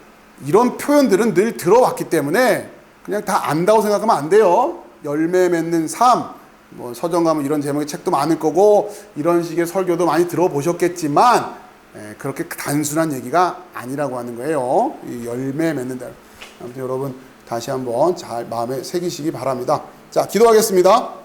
이런 표현들은 늘 들어왔기 때문에 그냥 다 안다고 생각하면 안 돼요. 열매 맺는 삶, 뭐 서점 가면 이런 제목의 책도 많을 거고 이런 식의 설교도 많이 들어보셨겠지만 그렇게 단순한 얘기가 아니라고 하는 거예요. 이 열매 맺는다. 아무튼 여러분 다시 한번 잘 마음에 새기시기 바랍니다. 자, 기도하겠습니다.